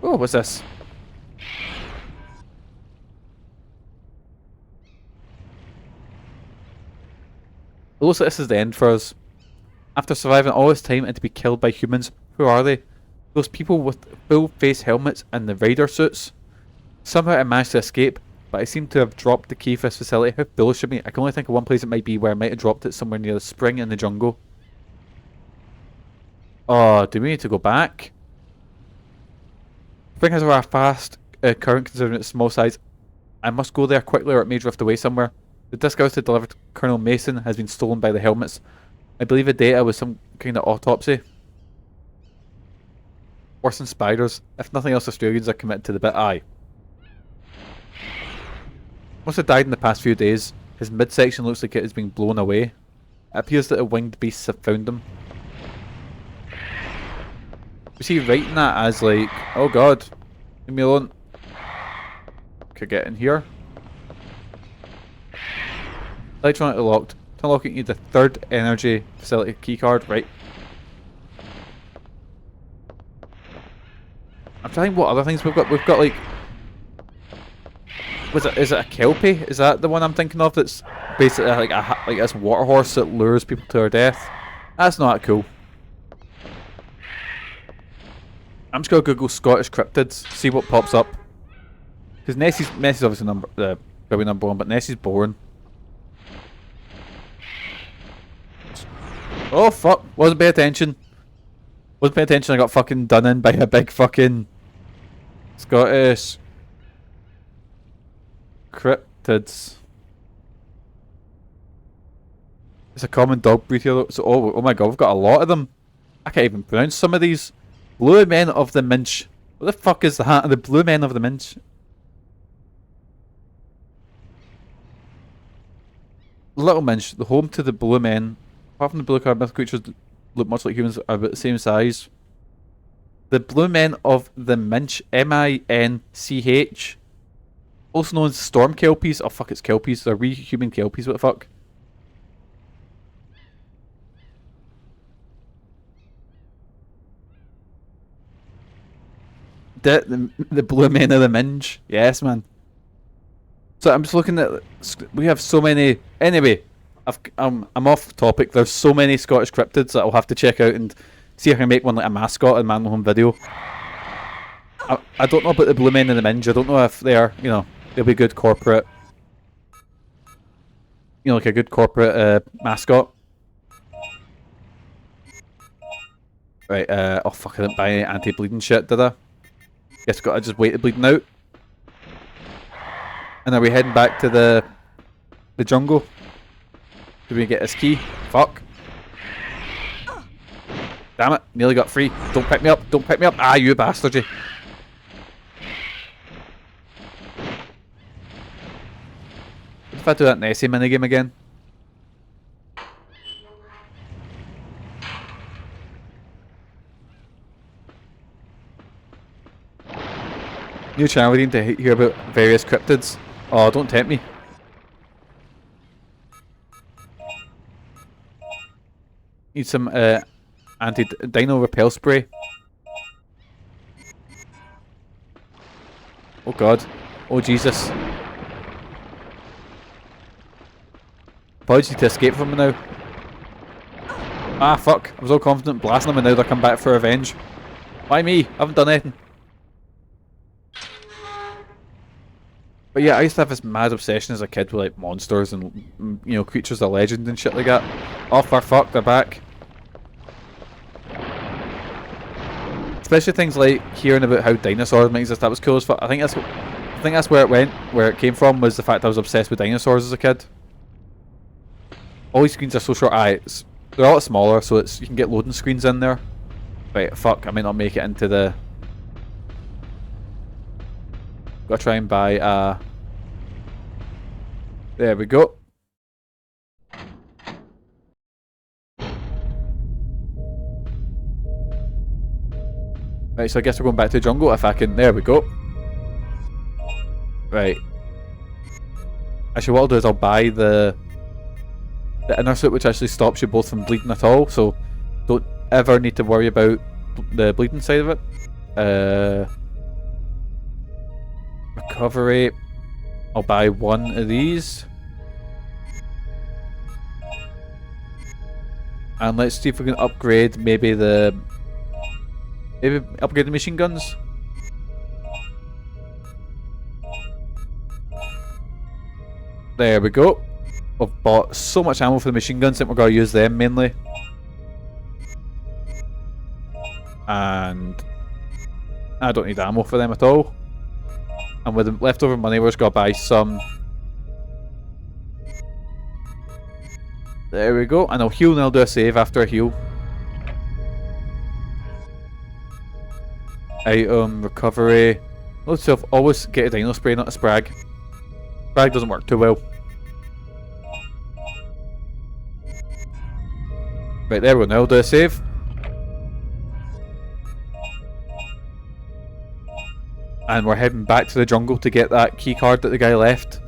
Oh, what's this? It looks like this is the end for us. After surviving all this time and to be killed by humans, who are they? Those people with full face helmets and the rider suits? Somehow I managed to escape, but I seem to have dropped the key for this facility. How foolish of me. I can only think of one place it might be where I might have dropped it, somewhere near the spring in the jungle. Oh, do we need to go back? Spring has a fast current considering its small size. I must go there quickly or it may drift away somewhere. The disc I was to deliver to Colonel Mason has been stolen by the helmets. I believe the data was some kind of autopsy. Worse than spiders. If nothing else, Australians are committed to the bit. Aye. Must have died in the past few days. His midsection looks like it is being blown away. It appears that the winged beasts have found him. Was he writing that as like, oh god, leave me alone? Could get in here. Electronic locked. To unlock it, you need the Third Energy Facility keycard, right? I'm trying to think what other things we've got. We've got like, is it a kelpie? Is that the one I'm thinking of? That's basically like this water horse that lures people to their death. That's not that cool. I'm just gonna Google Scottish cryptids, see what pops up. Because Nessie's obviously probably number one, but Nessie's boring. Oh fuck! Wasn't paying attention. Wasn't paying attention. I got fucking done in by a big fucking Scottish cryptids. It's a common dog breed here. So, oh my god, we've got a lot of them. I can't even pronounce some of these. Blue Men of the Minch. What the fuck is that? The Blue Men of the Minch. Little Minch, the home to the Blue Men. Apart from the blue card, myth creatures look much like humans, are about the same size. The Blue Men of the Minch, M-I-N-C-H. Also known as storm kelpies. Oh fuck, it's kelpies. They're wee human kelpies, what the fuck? the blue men of the Minge. Yes, man. So I'm just looking at. We have so many. Anyway, I'm off topic. There's so many Scottish cryptids that I'll have to check out and see if I can make one like a mascot in Man Home Video. I don't know about the blue men of the Minge. I don't know if they are. You know, they'll be good corporate. You know, like a good corporate mascot. Right, oh fuck, I didn't buy any anti-bleeding shit, did I? Guess I just wait the bleeding out. And are we heading back to the jungle? Did we get his key? Fuck. Damn it, nearly got free. Don't pick me up, don't pick me up. Ah, you bastard, you. What if I do that Nessie minigame again? New channel, we need to hear about various cryptids. Oh, don't tempt me. Need some anti-dino repel spray. Oh god. Oh Jesus. Apologies to escape from me now. Ah fuck, I was all confident blasting them and now they're coming back for revenge. Why me? I haven't done anything. But yeah, I used to have this mad obsession as a kid with like monsters and, you know, creatures of legend and shit like that. Oh for fuck, they're back. Especially things like hearing about how dinosaurs might exist. That was cool as fuck. I think that's where it came from, was the fact I was obsessed with dinosaurs as a kid. All these screens are so short. They're a lot smaller, so you can get loading screens in there. Right, fuck, I might not make it into the. Gotta try and buy there we go. Right, so I guess we're going back to the jungle if I can. There we go. Right. Actually, what I'll do is I'll buy the inner suit, which actually stops you both from bleeding at all, so don't ever need to worry about the bleeding side of it. Recovery. I'll buy one of these. And let's see if we can upgrade maybe upgrade the machine guns. There we go. We've bought so much ammo for the machine guns that we're going to use them mainly. And I don't need ammo for them at all. And with the leftover money, we're just going to buy some. There we go. And I'll heal and I'll do a save after I heal. Item, recovery. Note to self, always get a dino spray, not a sprag. Sprag doesn't work too well. Right, there we go. Now I'll do a save. And we're heading back to the jungle to get that key card that the guy left.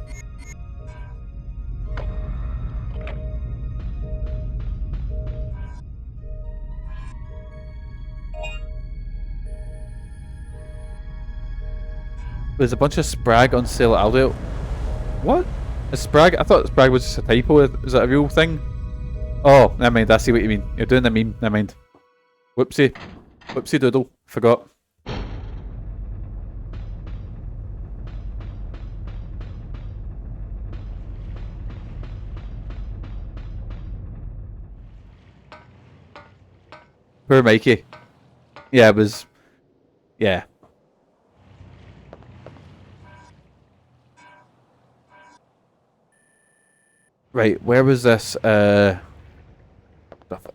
There's a bunch of sprag on sale at Aldi. What? A sprag? I thought sprag was just a typo. Is that a real thing? Oh, never mind. I see what you mean. You're doing the meme. Never mind. Whoopsie. Whoopsie doodle. Forgot. Poor Mikey. Yeah, it was. Yeah. Right, where was this? Stuff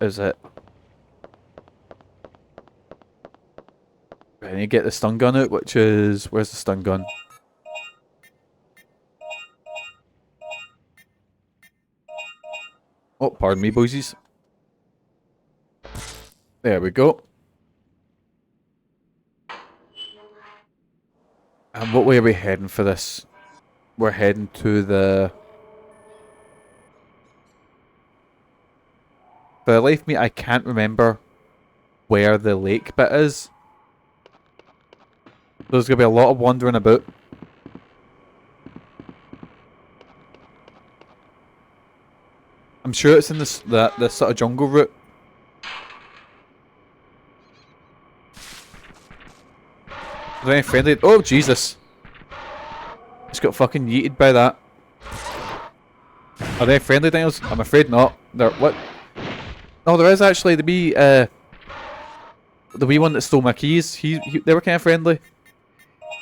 is it? Right, I need to get the stun gun out, which is. Where's the stun gun? Oh, pardon me, boysies. There we go. And what way are we heading for this? We're heading to the... For the life of me, I can't remember where the lake bit is. There's gonna be a lot of wandering about. I'm sure it's in this sort of jungle route. Is there any friendly? Oh Jesus! Just got fucking yeeted by that. Are they friendly dinos? I'm afraid not. They're what? No, there is actually the wee one that stole my keys. They were kind of friendly.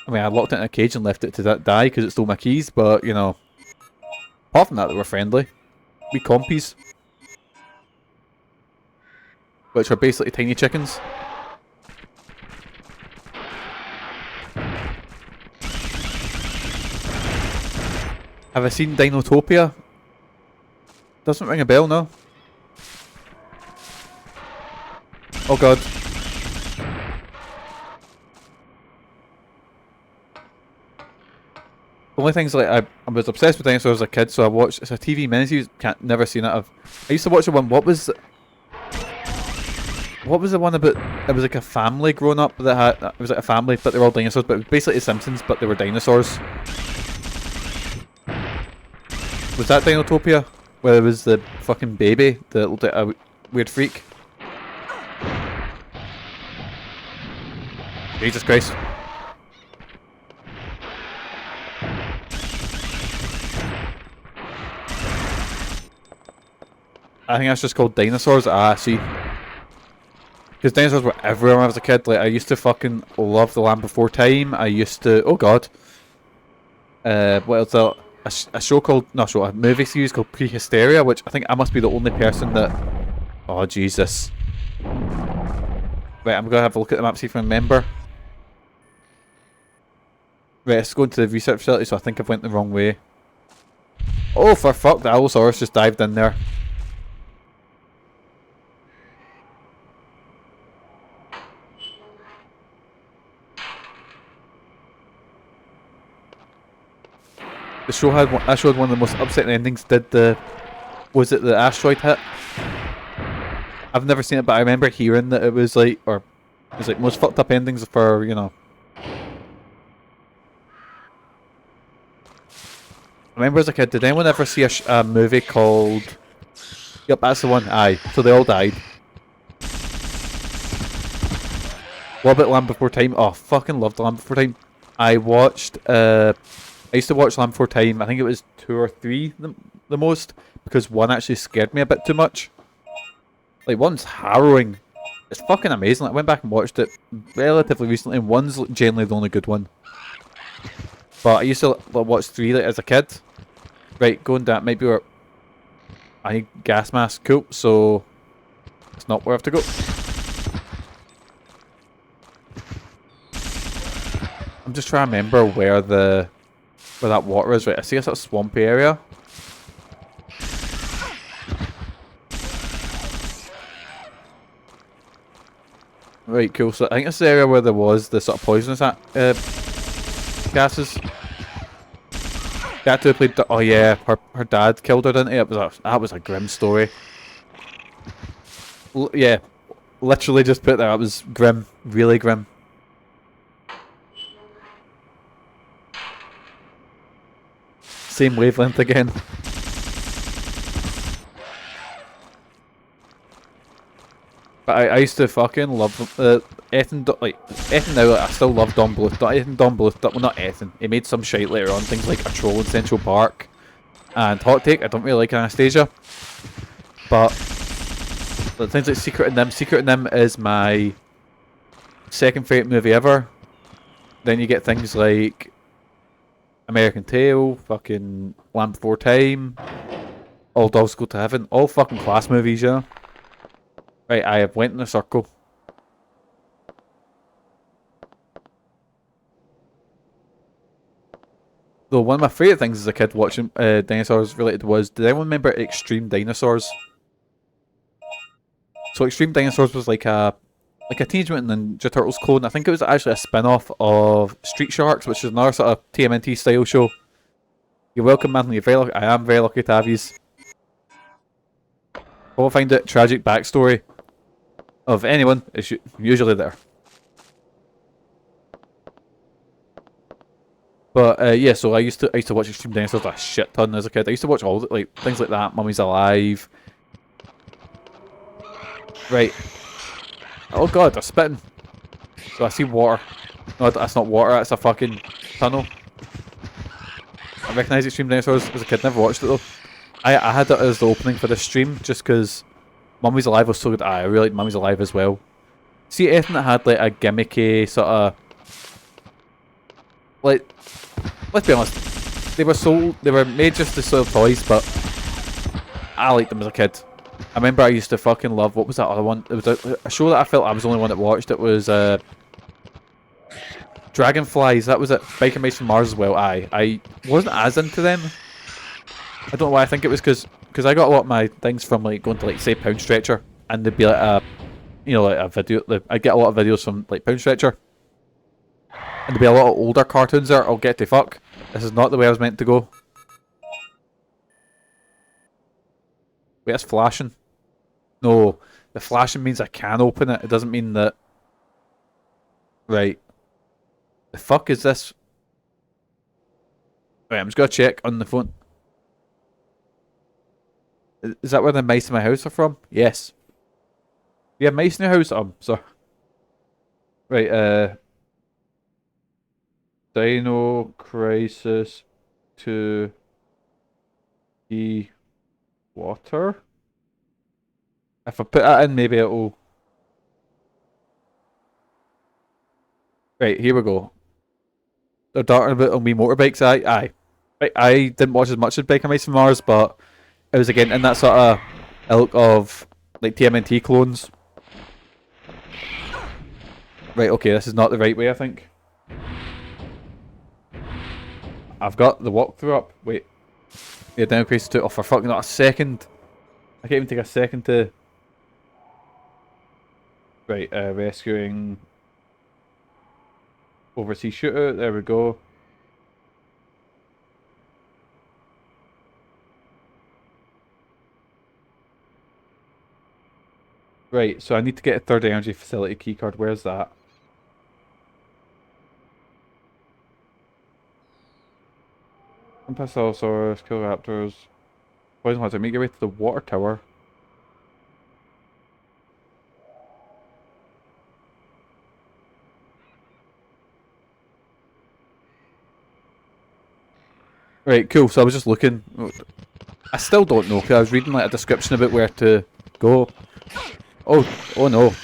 I mean, I locked it in a cage and left it to die because it stole my keys. But you know, apart from that, they were friendly. Wee compies, which are basically tiny chickens. Have I seen Dinotopia? Doesn't ring a bell, no. Oh god. The only things like I was obsessed with dinosaurs as a kid, so I watched. It's a TV miniseries. Never seen it. I used to watch the one. What was the one about? It was like a family growing up that had. It was like a family, but they were all dinosaurs. But it was basically The Simpsons, but they were dinosaurs. Was that Dinotopia? Where it was the fucking baby that looked like a weird freak? Jesus Christ. I think that's just called dinosaurs. Ah, see. Because dinosaurs were everywhere when I was a kid. Like, I used to fucking love The Land Before Time. I used to... Oh god. What else? A show called... No, a movie series called Prehysteria, which I think I must be the only person that... Oh, Jesus. Right, I'm going to have a look at the map, see if I remember. Right, let's go into the research facility, so I think I've went the wrong way. Oh, for fuck, the Allosaurus just dived in there. The show had one, that showed one of the most upsetting endings. Was it the asteroid hit? I've never seen it, but I remember hearing that it was like, or it was like most fucked up endings for, you know. I remember as a kid, did anyone ever see a movie called... Yep, that's the one. Aye, so they all died. What about Land Before Time? Oh, fucking loved Land Before Time. I used to watch Land Before Time, I think it was 2 or 3 the most, because one actually scared me a bit too much. Like, one's harrowing. It's fucking amazing. Like, I went back and watched it relatively recently, and one's generally the only good one. But I used to watch 3 like, as a kid. Right, going down, might be where... I need gas mask, cool, so... It's not where I have to go. I'm just trying to remember where that water is. Right, I see it's a swampy area. Right, cool. So I think it's the area where there was the sort of poisonous gases. The actor who played... Oh yeah, her dad killed her, didn't he? That was a grim story. Yeah, literally just put there. It was grim. Really grim. Same wavelength again. But I used to fucking love Ethan. Ethan now, like, I still love Don Bluth. Ethan Don Bluth. Well, not Ethan. He made some shite later on. Things like A Troll in Central Park and Hot Take. I don't really like Anastasia. But things like Secret in Them is my second favourite movie ever. Then you get things like American Tail, fucking Land Before Time, All Dogs Go to Heaven, all fucking class movies, yeah. Right, I have went in a circle. Though one of my favourite things as a kid watching dinosaurs related was, did anyone remember Extreme Dinosaurs? So Extreme Dinosaurs was like a Teenage Mutant Ninja Turtles clone. I think it was actually a spin-off of Street Sharks, which is another sort of TMNT style show. You're welcome, man. You're very lucky. I am very lucky to have yous. I'll find it tragic backstory of anyone is usually there. But yeah, so I used to watch Extreme Dinosaurs a shit ton as a kid. I used to watch all like things like that. Mummy's Alive. Right. Oh god, they're spitting. So I see water. No, that's not water. That's a fucking tunnel. I recognise Extreme Dinosaurs as a kid. Never watched it though. I had it as the opening for this stream just because Mummy's Alive was so good. I really liked Mummy's Alive as well. See anything that had like a gimmicky sort of like, let's be honest, they were made just to sell toys, but I liked them as a kid. I remember I used to fucking love, what was that other one? It was a show that I felt I was the only one that watched. It was Dragonflies. That was it. Biker Mice from Mars as well. I wasn't as into them. I don't know why. I think it was because I got a lot of my things from like going to like say Pound Stretcher, and there'd be like a, you know, like a video. I get a lot of videos from like Pound Stretcher, and there'd be a lot of older cartoons there. I'll get to fuck. This is not the way I was meant to go. Wait, it's flashing. No, the flashing means I can open it. It doesn't mean that. Right. The fuck is this? Right, I'm just gonna check on the phone. Is that where the mice in my house are from? Yes. You have mice in your house? Sorry. Right, Dino Crisis to the water? If I put that in, maybe it'll... Right, here we go. They're darting about on wee motorbikes, aye. Right, I didn't watch as much as Biker Mice from Mars, but it was again in that sort of ilk of like TMNT clones. Right, okay, this is not the right way, I think. I've got the walkthrough up. Wait. Yeah, Dino Crisis 2. Oh, for fucking not a second. I can't even take a second to... Right, rescuing... Overseas shooter, there we go. Right, so I need to get a third energy facility keycard. Where's that? Plesiosaurus, kill raptors. Poison hazard, make your way to the water tower. Right, cool. So I was just looking. I still don't know, because I was reading like a description about where to go. Oh no.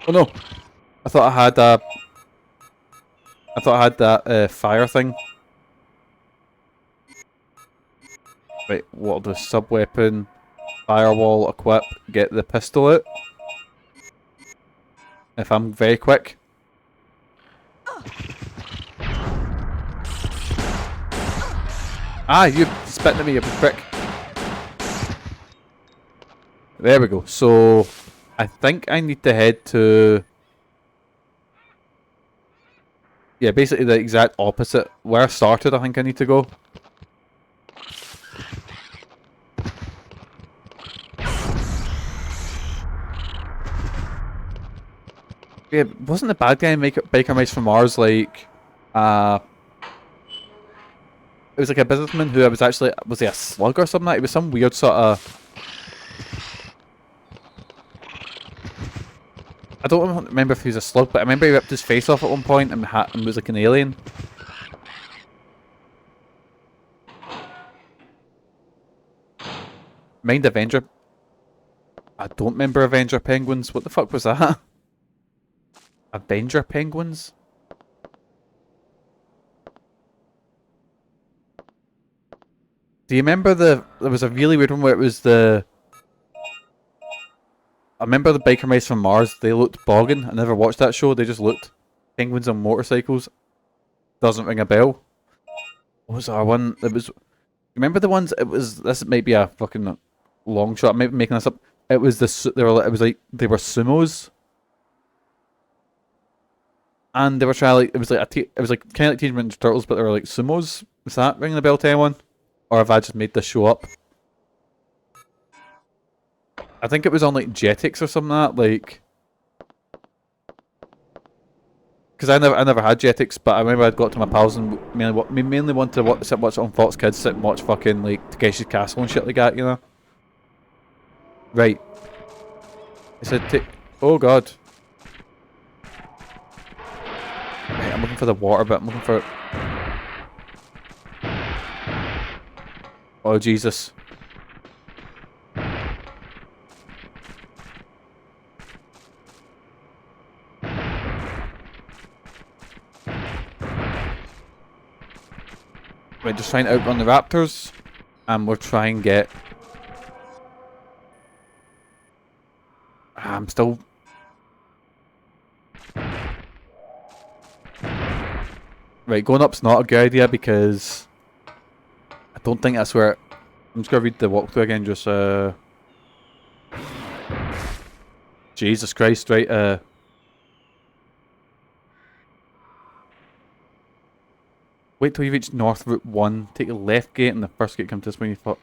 Oh no. I thought I had that fire thing. Right, what the sub-weapon, firewall, equip, get the pistol out. If I'm very quick. Ah, you spitting at me, you prick. There we go. So, I think I need to head to... Yeah, basically the exact opposite. Where I started, I think I need to go. Yeah, wasn't the bad guy in Biker Mice from Mars like... It was like a businessman who was actually... Was he a slug or something? It was some weird sort of... I don't remember if he was a slug, but I remember he ripped his face off at one point and was like an alien. Mind Avenger. I don't remember Avenger Penguins. What the fuck was that? Avenger Penguins? Do you remember there was a really weird one where it was the... I remember the Biker Mice from Mars, they looked boggin. I never watched that show, they just looked penguins on motorcycles. Doesn't ring a bell. What was our one? It was... Remember the ones, it was... This might be a fucking long shot, I might be making this up. It was the... They were sumos. And they were trying like... It was like it was like kind of like Teenage Mutant Ninja Turtles, but they were like sumos. Was that ringing the bell to anyone? Or have I just made this show up? I think it was on like Jetix or something like that, like... because I never had Jetix, but I remember I'd got to my pals and mainly wanted to watch it on Fox Kids, sit and watch fucking like Takeshi's Castle and shit like that, you know. Right. I said, oh god. Right, I'm looking for the water bit. I'm looking for. Oh Jesus. Right, just trying to outrun the raptors, and we're trying to get. I'm still. Right, going up's not a good idea because I don't think that's where. I'm just gonna read the walkthrough again. Just Jesus Christ! Right, wait till you reach North Route 1, take the left gate and the first gate comes this way. You thought.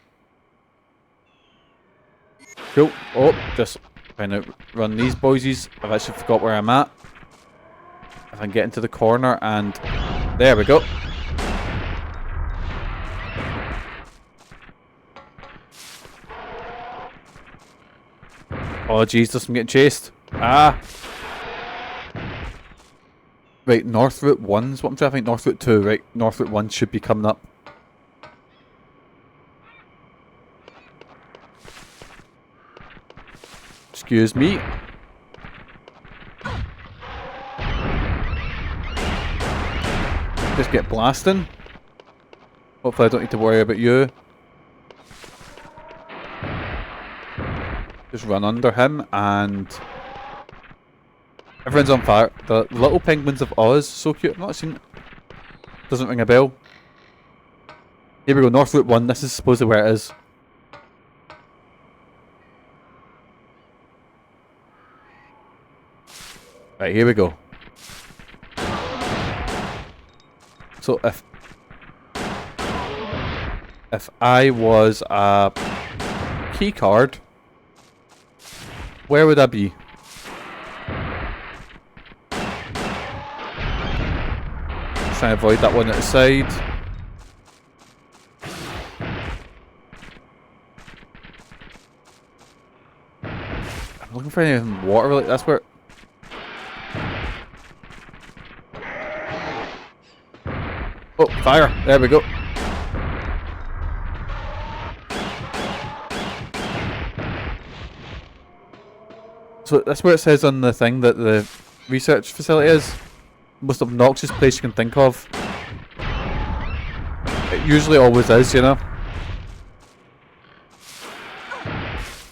Cool. Oh, just trying to run these boysies. I've actually forgot where I'm at. If I can get into the corner and... There we go. Oh Jesus, I'm getting chased. Ah! Right, North Route 1 is what I'm trying to think. North Route 2, right. North Route 1 should be coming up. Excuse me. Just get blasting. Hopefully I don't need to worry about you. Just run under him and... Everyone's on fire. The little penguins of Oz, so cute. I've not seen it. Doesn't ring a bell. Here we go, North Route 1. This is supposedly where it is. Right, here we go. So if I was a key card, where would I be? Trying to avoid that one at the side. I'm looking for any water. Like that's where. Oh, fire! There we go. So that's where it says on the thing that the research facility is. Most obnoxious place you can think of. It usually always is, you know.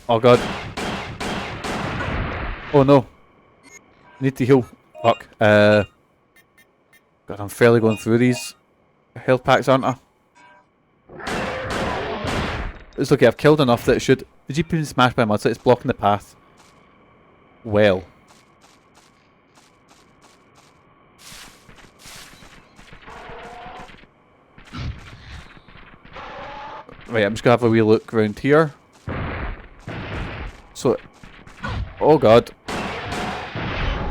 Oh god. Oh no. Need to heal. Fuck. God, I'm fairly going through these health packs, aren't I? It's okay, I've killed enough that it should... The Jeep been smashed by a mudslide, it's blocking the path. Well. Right, I'm just gonna have a wee look around here. So... Oh god.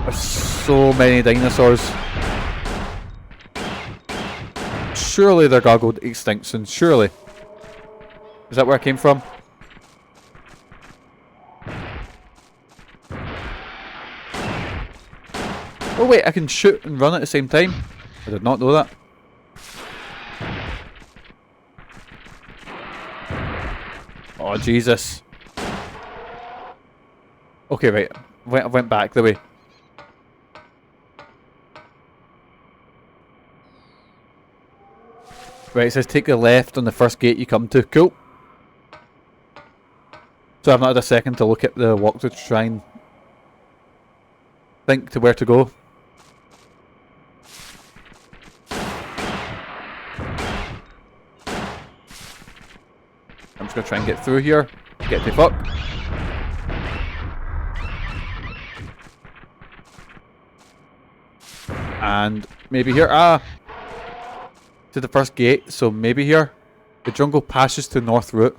There's so many dinosaurs. Surely they're goggled extinction, surely. Is that where I came from? Oh wait, I can shoot and run at the same time? I did not know that. Oh Jesus. Okay, right. I went back the way. Right, it says take the left on the first gate you come to. Cool. So I've not had a second to look at the walkthrough to try and think to where to go. I'm just going to try and get through here. Get to fuck. And maybe here. Ah! To the first gate, so maybe here. The jungle passes to North Route.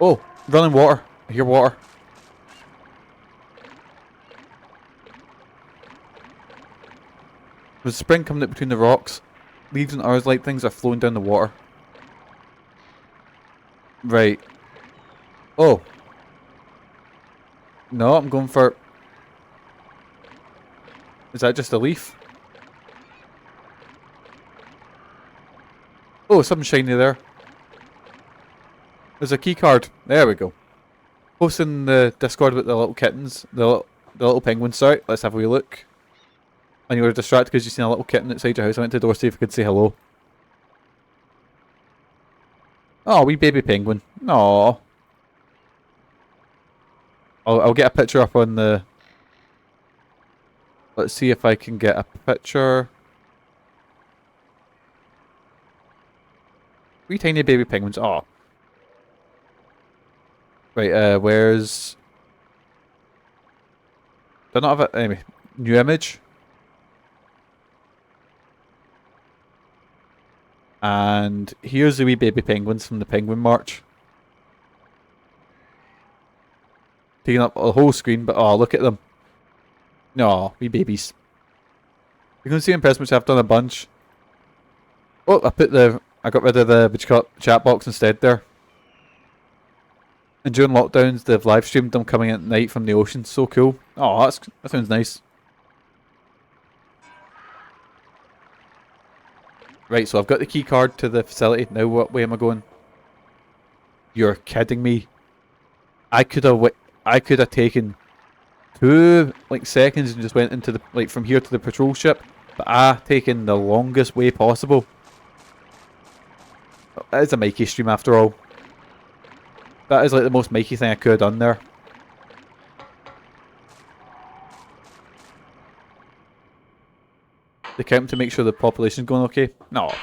Oh, running water. I hear water. There's spring coming up between the rocks. Leaves and others like things are flowing down the water. Right. Oh. No, I'm going for... Is that just a leaf? Oh, something shiny there. There's a key card. There we go. Posting the Discord with the little kittens. The little penguins. Sorry, let's have a wee look. And you were distracted because you seen a little kitten outside your house. I went to the door to see if I could say hello. Oh, wee baby penguin. Aww. I'll get a picture up on the... Let's see if I can get a picture. Wee tiny baby penguins. Aw. Right, where's... Do I not have it? Anyway, new image. And here's the wee baby penguins from the Penguin March. Taking up the whole screen, but oh, look at them. No, wee babies. You can see in Press, which I've done a bunch. Oh, I got rid of the chat box instead there. And during lockdowns, they've live streamed them coming in at night from the ocean. So cool. Oh, that sounds nice. Right, so I've got the key card to the facility. Now what way am I going? You're kidding me. I could have taken 2 seconds and just went into the from here to the patrol ship, but I've taken the longest way possible. That is a Mikey stream after all. That is the most Mikey thing I could have done there. They count to make sure the population's going okay? No.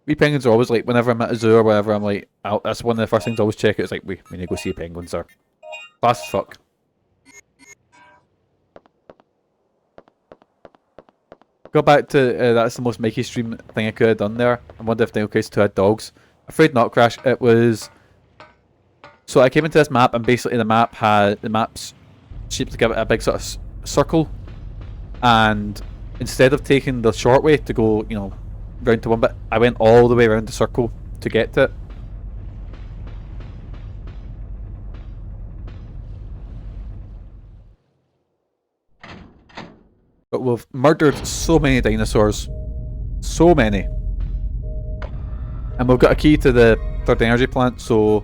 We penguins are always whenever I'm at a zoo or whatever, I'm that's one of the first things I always check out. It's we need to go see penguins there. Fast as fuck. Go back to, that's the most Mikey stream thing I could have done there. I wonder if Dino Crisis 2 had dogs. Afraid not, Crash. It was... So I came into this map and basically the map's shaped like a big sort of circle. And instead of taking the short way to go, round to one bit, I went all the way around the circle to get to it. But we've murdered so many dinosaurs. So many. And we've got a key to the Third Energy plant, so...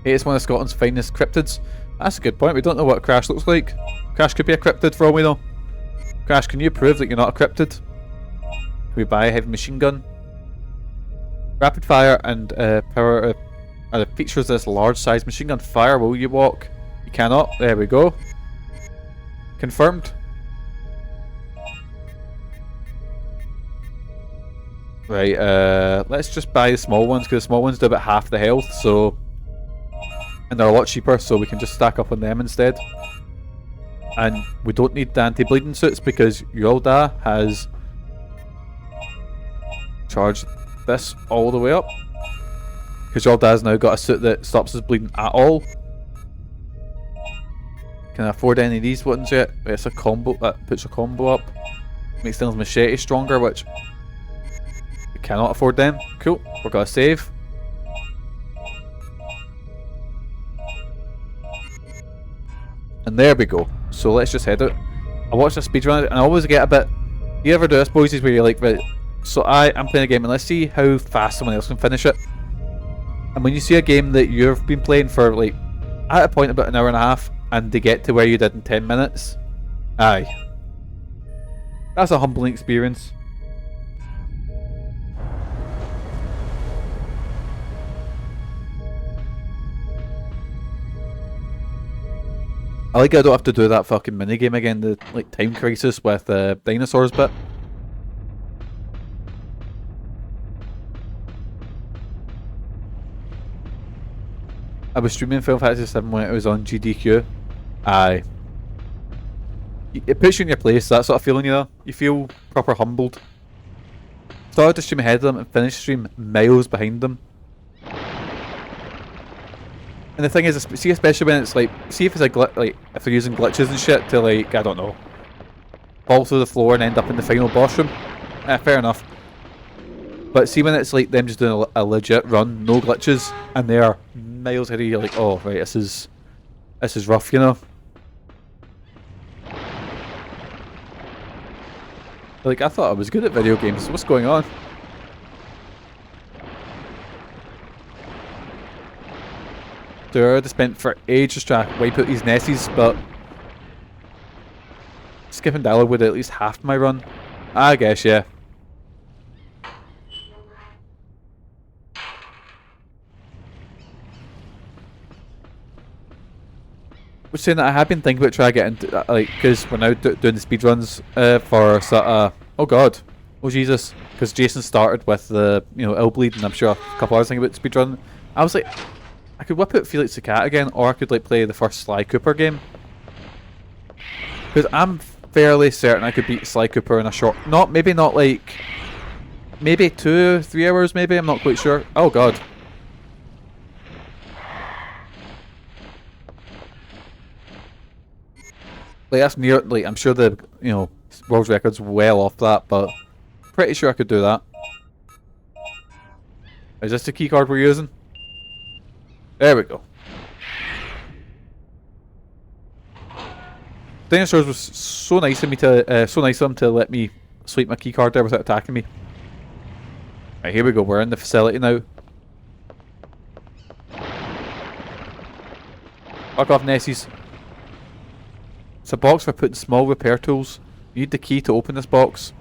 Hey, it's one of Scotland's finest cryptids. That's a good point. We don't know what Crash looks like. Crash could be a cryptid for all we know. Crash, can you prove that you're not a cryptid? Can we buy a heavy machine gun? Rapid fire and power are the features of this large-sized machine gun. Fire, will you walk? You cannot. There we go. Confirmed. Right, let's just buy the small ones, because the small ones do about half the health, so... And they're a lot cheaper, so we can just stack up on them instead. And we don't need the anti-bleeding suits, because Yolda has... charged this all the way up. Because Yolda's now got a suit that stops us bleeding at all. Can I afford any of these ones yet? It's a combo, that puts a combo up. Makes Dylan's machete stronger, which... we cannot afford them. Cool, we're gonna save. And there we go. So let's just head out. I watched a speedrun and I always get a bit... You ever do this, boys, where you're right, so I'm playing a game and let's see how fast someone else can finish it. And when you see a game that you've been playing for at a point about an hour and a half and they get to where you did in 10 minutes, aye. That's a humbling experience. I I don't have to do that fucking minigame again, the time crisis with dinosaurs bit. I was streaming Final Fantasy 7 when it was on GDQ. Aye. It puts you in your place, that sort of feeling, You feel proper humbled. Started to stream ahead of them and finished stream miles behind them. And the thing is, see, especially when it's like, see if it's like if they're using glitches and shit to like, I don't know, fall through the floor and end up in the final boss room. Fair enough. But see when it's like them just doing a legit run, no glitches, and they are miles ahead of you, like, oh right, this is rough, you know. Like, I thought I was good at video games. What's going on? Dude, I spent for ages trying to wipe out these Nessies, but skipping dialogue with at least half my run. I guess, yeah. Which saying that I have been thinking about trying to get into that, like, because we're now doing the speedruns for sort of, oh god, oh Jesus, because Jason started with the, you know, ill bleed, and I'm sure a couple hours thinking about speedrun. I was like, I could whip out Felix the Cat again, or I could like play the first Sly Cooper game. Because I'm fairly certain I could beat Sly Cooper in a short, maybe not like, maybe 2-3 hours maybe, I'm not quite sure. Oh god. Like that's near, like I'm sure the, you know, world record's well off that, but pretty sure I could do that. Is this the key card we're using? There we go. Dinosaurs was so nice of me to, so nice of them to let me sweep my key card there without attacking me. Right, here we go. We're in the facility now. Fuck off, Nessies. It's a box for putting small repair tools. You need the key to open this box.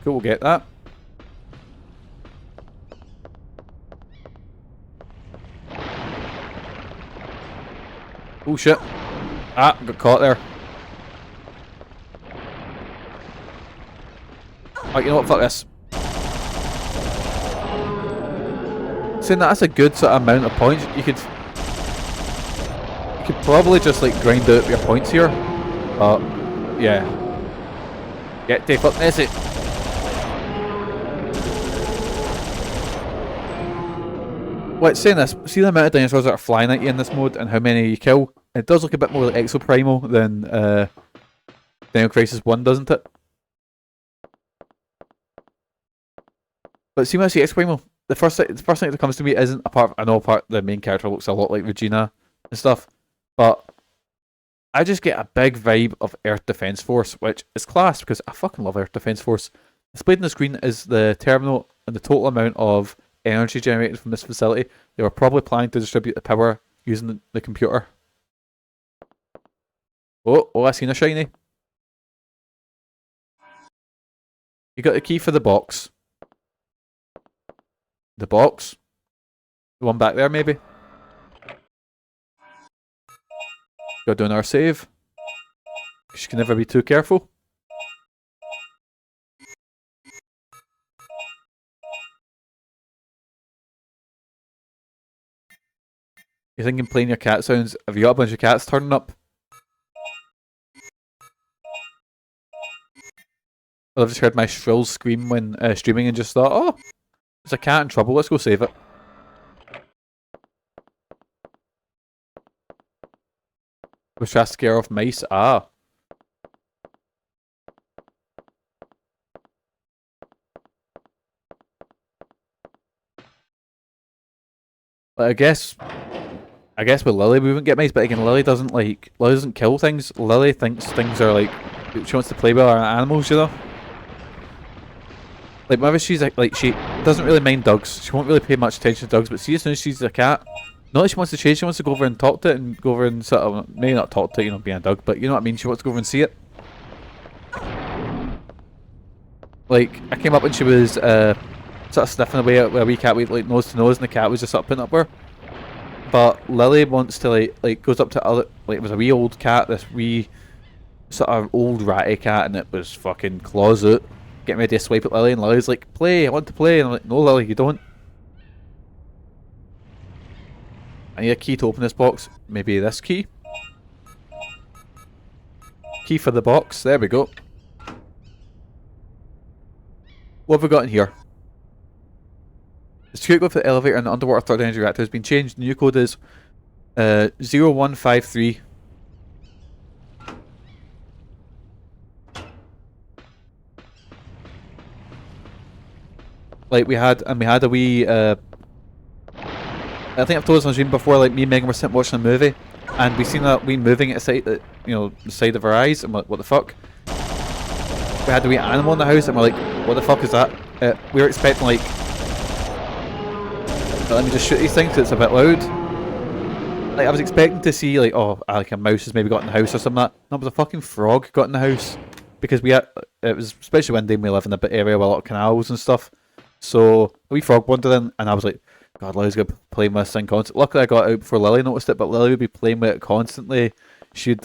Cool, we'll get that. Oh shit. Ah, got caught there. Alright, you know what, fuck this. Saying that's a good sort of amount of points. You could probably just like grind out your points here. But yeah. Get tape up, Nessie. Well, saying this, see the amount of dinosaurs that are flying at you in this mode and how many you kill? It does look a bit more like Exoprimal than Dino Crisis 1, doesn't it? But see when I see Exoprimal, the first thing that comes to me isn't, I know the main character looks a lot like Regina and stuff, but I just get a big vibe of Earth Defense Force, which is class because I fucking love Earth Defense Force. Displayed on the screen is the terminal and the total amount of energy generated from this facility. They were probably planning to distribute the power using the computer. Oh, I seen a shiny. You got the key for the box. The box? The one back there, maybe? Gotta do another save. Because you can never be too careful. You're thinking playing your cat sounds. Have you got a bunch of cats turning up? I've just heard my shrill scream when streaming and just thought, oh, there's a cat in trouble, let's go save it. Was trying to scare off mice? Ah. But I guess with Lily we wouldn't get mice, but again Lily doesn't kill things. Lily thinks things are like, she wants to play with our animals, you know? Like whenever she's like she doesn't really mind dogs. She won't really pay much attention to dogs, but see as soon as she's a cat, not that she wants to chase, she wants to go over and talk to it and go over and sort of, maybe not talk to it, you know, being a dog, but you know what I mean, she wants to go over and see it. Like, I came up and she was sort of sniffing away at a wee cat with like nose to nose, and the cat was just sort of putting up her. But Lily wants to like goes up to other, like it was a wee old cat, this wee sort of old ratty cat, and it was fucking claws out, getting ready to swipe at Lily, and Lily's like, play, I want to play, and I'm like, no Lily, you don't. I need a key to open this box. Maybe this key? Key for the box, there we go. What have we got in here? The security code for the elevator in the underwater Third Energy Reactor has been changed. The new code is 0153. Like we had a wee I think I've told this on stream before, like me and Megan were sitting watching a movie and we seen that wee moving at the side, the side of our eyes, and we're like, what the fuck? We had a wee animal in the house and we're like, what the fuck is that? We were expecting like, let me just shoot these things 'cause it's a bit loud. Like I was expecting to see like, oh, like a mouse has maybe got in the house or something like that. No, it was a fucking frog got in the house. Because we had, it was especially windy and we live in a bit area with a lot of canals and stuff. So a wee frog wandered in and I was like, God, Lily's gonna play with this thing constantly. Luckily I got out before Lily noticed it, but Lily would be playing with it constantly. She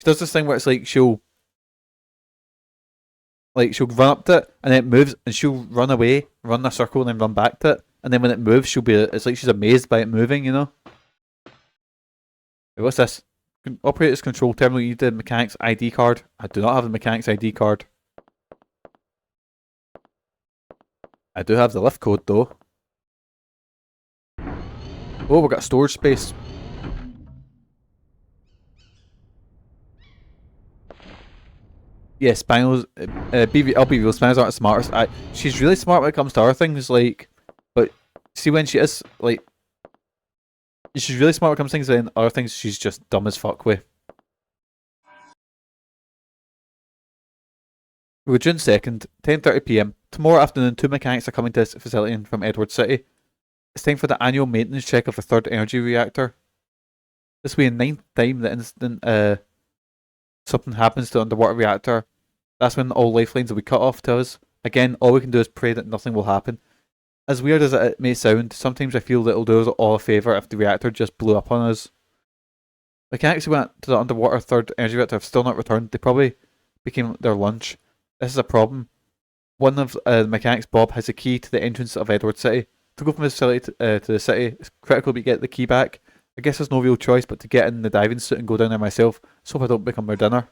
does this thing where it's like she'll run up to it and then it moves and she'll run away, run in a circle and then run back to it. And then when it moves it's like she's amazed by it moving, you know? Wait, what's this? Operator's control terminal, you need the mechanic's ID card. I do not have the mechanic's ID card. I do have the lift code though. Oh, we've got storage space. Yeah, Spinals, I'll be real, Spinals aren't the smartest. She's really smart when it comes to other things, like, but see when she is, like, she's really smart when it comes to things, and other things she's just dumb as fuck with. We're June 2nd, 10:30 PM. Tomorrow afternoon, 2 mechanics are coming to this facility from Edward City. It's time for the annual maintenance check of the Third Energy Reactor. This will be the 9th time the instant something happens to the underwater reactor. That's when all lifelines will be cut off to us. Again, all we can do is pray that nothing will happen. As weird as it may sound, sometimes I feel that it'll do us all a favour if the reactor just blew up on us. Mechanics who went to the underwater Third Energy Reactor have still not returned. They probably became their lunch. This is a problem. One of the mechanics, Bob, has a key to the entrance of Edward City. To go from the facility to the city, it's critical to get the key back. I guess there's no real choice but to get in the diving suit and go down there myself. So hope I don't become their dinner.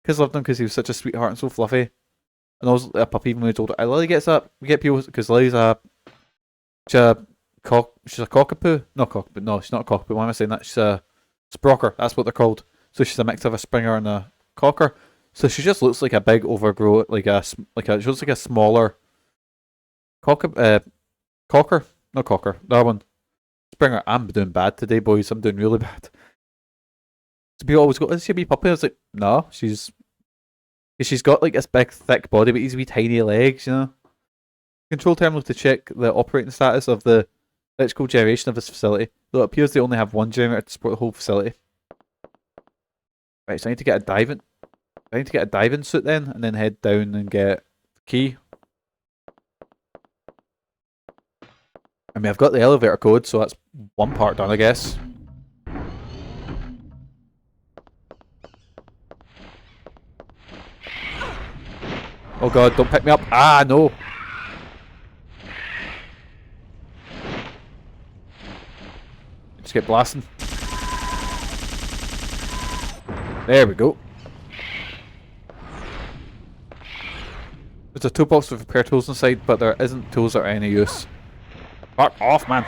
Kids loved him because he was such a sweetheart and so fluffy. And also a puppy even when he was older. Lily gets up. We get people because Lily's she's a cockapoo. No, cockapoo. No, she's not a cockapoo. Why am I saying that? She's a sprocker. That's what they're called. So she's a mix of a springer and a cocker. So she just looks like a big overgrown, she looks like a smaller cocker. No cocker. That one. Springer. I'm doing bad today, boys. I'm doing really bad. So people always go, is she a wee puppy? I was like, no, she's got like this big thick body but these wee tiny legs, you know. Control terminal to check the operating status of the electrical generation of this facility. Though it appears they only have one generator to support the whole facility. Right, so I need to get a diving suit then, and then head down and get the key. I mean, I've got the elevator code, so that's one part done, I guess. Oh god, don't pick me up. Ah, no. Just get blasting. There we go. There's a toolbox with repair tools inside, but there isn't tools that are any use. Fuck off, man.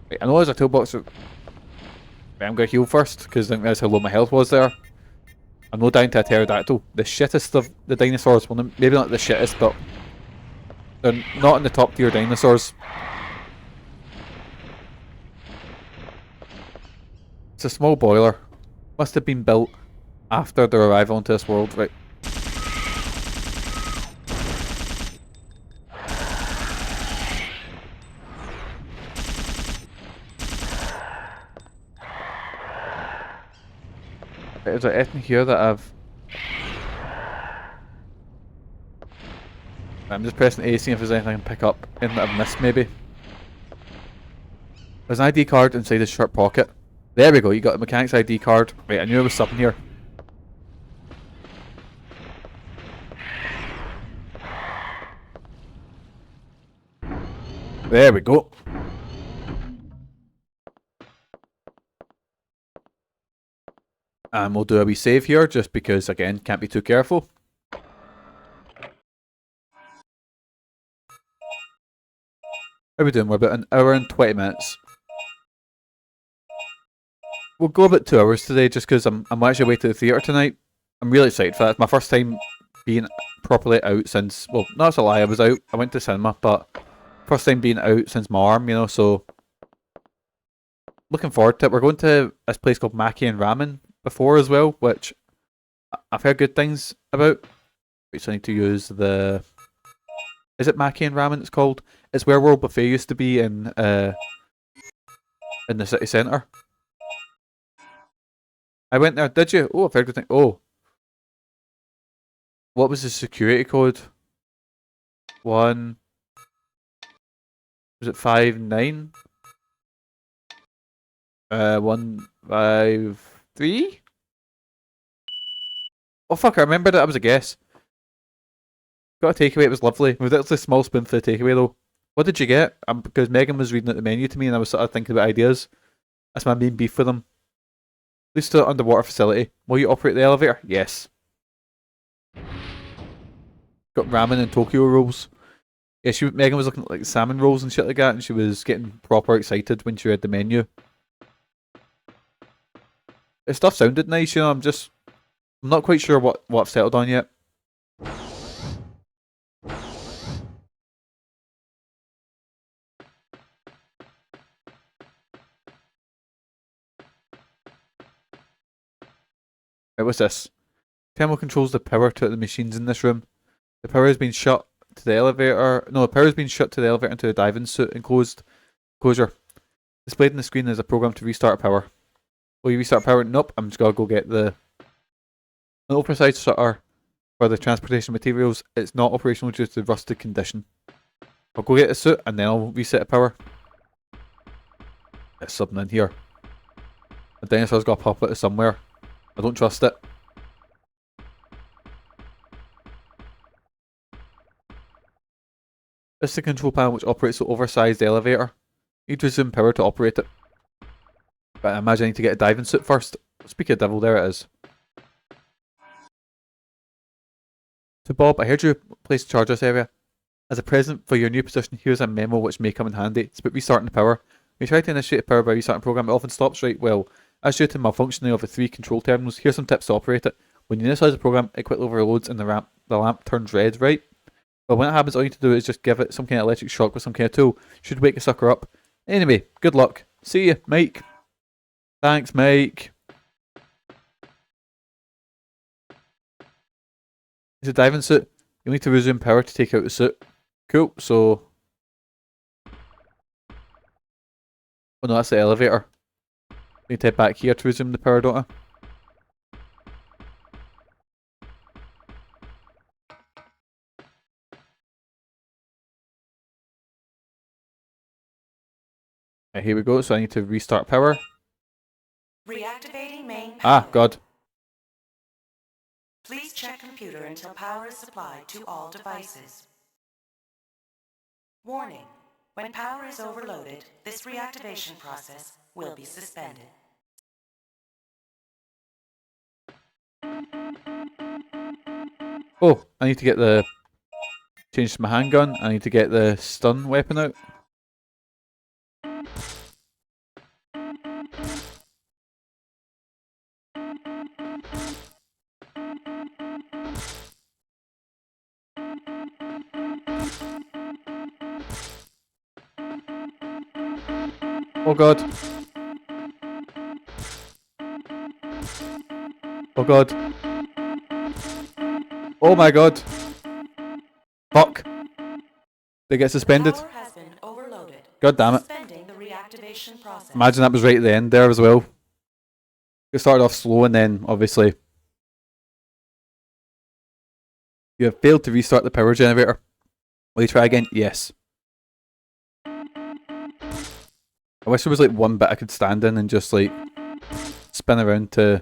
Wait, I know there's a toolbox. Wait, I'm gonna heal first, because I didn't realize how low my health was there. I'm no down to a pterodactyl. The shittest of the dinosaurs. Well, maybe not the shittest, but they're not in the top tier dinosaurs. It's a small boiler. Must have been built after their arrival into this world, right? Is there anything here that I'm just pressing A, seeing if there's anything I can pick up in that I've missed, maybe. There's an ID card inside his shirt pocket. There we go, you got a mechanic's ID card. Right, I knew there was something here. There we go. And we'll do a wee save here, just because, again, can't be too careful. How are we doing? We're about an hour and 20 minutes. We'll go about 2 hours today just because I'm actually away to the theatre tonight. I'm really excited for that. It's my first time being properly out since, well, no, that's a lie, I was out. I went to cinema, but first time being out since my arm, you know, so looking forward to it. We're going to this place called Maki and Ramen before as well, which I've heard good things about. Wait, so I need to use the... Is it Maki and Ramen it's called? It's where World Buffet used to be in the city centre. I went there, did you? Oh, I've heard good things. Oh. What was the security code? Was it 59? 153? Oh fuck, I remembered it, that was a guess. Got a takeaway, it was lovely. Ridiculously small spoon for the takeaway though. What did you get? Because Megan was reading out the menu to me and I was sort of thinking about ideas. That's my main beef with them. Please to the underwater facility. Will you operate the elevator? Yes. Got ramen and Tokyo rolls. Yeah, Megan was looking at like salmon rolls and shit like that and she was getting proper excited when she read the menu. The stuff sounded nice, you know, I'm not quite sure what I've settled on yet. Right, what's this? Thermal controls the power to the machines in this room. The power has been shut to the elevator. No, the power has been shut to the elevator into a diving suit enclosure. Displayed on the screen is a program to restart power. Will you restart power? Nope, I'm just gonna go get the oversized shutter for the transportation materials. It's not operational due to rusted condition. I'll go get the suit and then I'll reset the power. There's something in here. The dinosaur's got to pop out of somewhere. I don't trust it. This is the control panel which operates the oversized elevator. You need to resume power to operate it. But I imagine I need to get a diving suit first. Speak of devil, there it is. To Bob, I heard you place to charge this area. As a present for your new position, here's a memo which may come in handy. It's about restarting the power. When you try to initiate the power by restarting the program, it often stops. Right, well, as due to malfunctioning of the 3 control terminals, here's some tips to operate it. When you initialize the program, it quickly overloads and the lamp turns red, right? But when it happens, all you need to do is just give it some kind of electric shock with some kind of tool. Should wake the sucker up. Anyway, good luck. See ya, Mike. Thanks, Mike. It's a diving suit. You'll need to resume power to take out the suit. Cool, so... Oh no, that's the elevator. We need to head back here to resume the power, don't I? Right, here we go, so I need to restart power. Reactivating main power. Ah, God. Please check computer until power is supplied to all devices. Warning. When power is overloaded, this reactivation process will be suspended. Oh, I need to get the... Change to my handgun. I need to get the stun weapon out. Oh God. Oh God. Oh my God. Fuck. They get suspended. Power has been overloaded. God damn it. Suspending the reactivation process. Imagine that was right at the end there as well. It started off slow and then obviously you have failed to restart the power generator. Will you try again? Yes. I wish there was like one bit I could stand in and just like spin around to...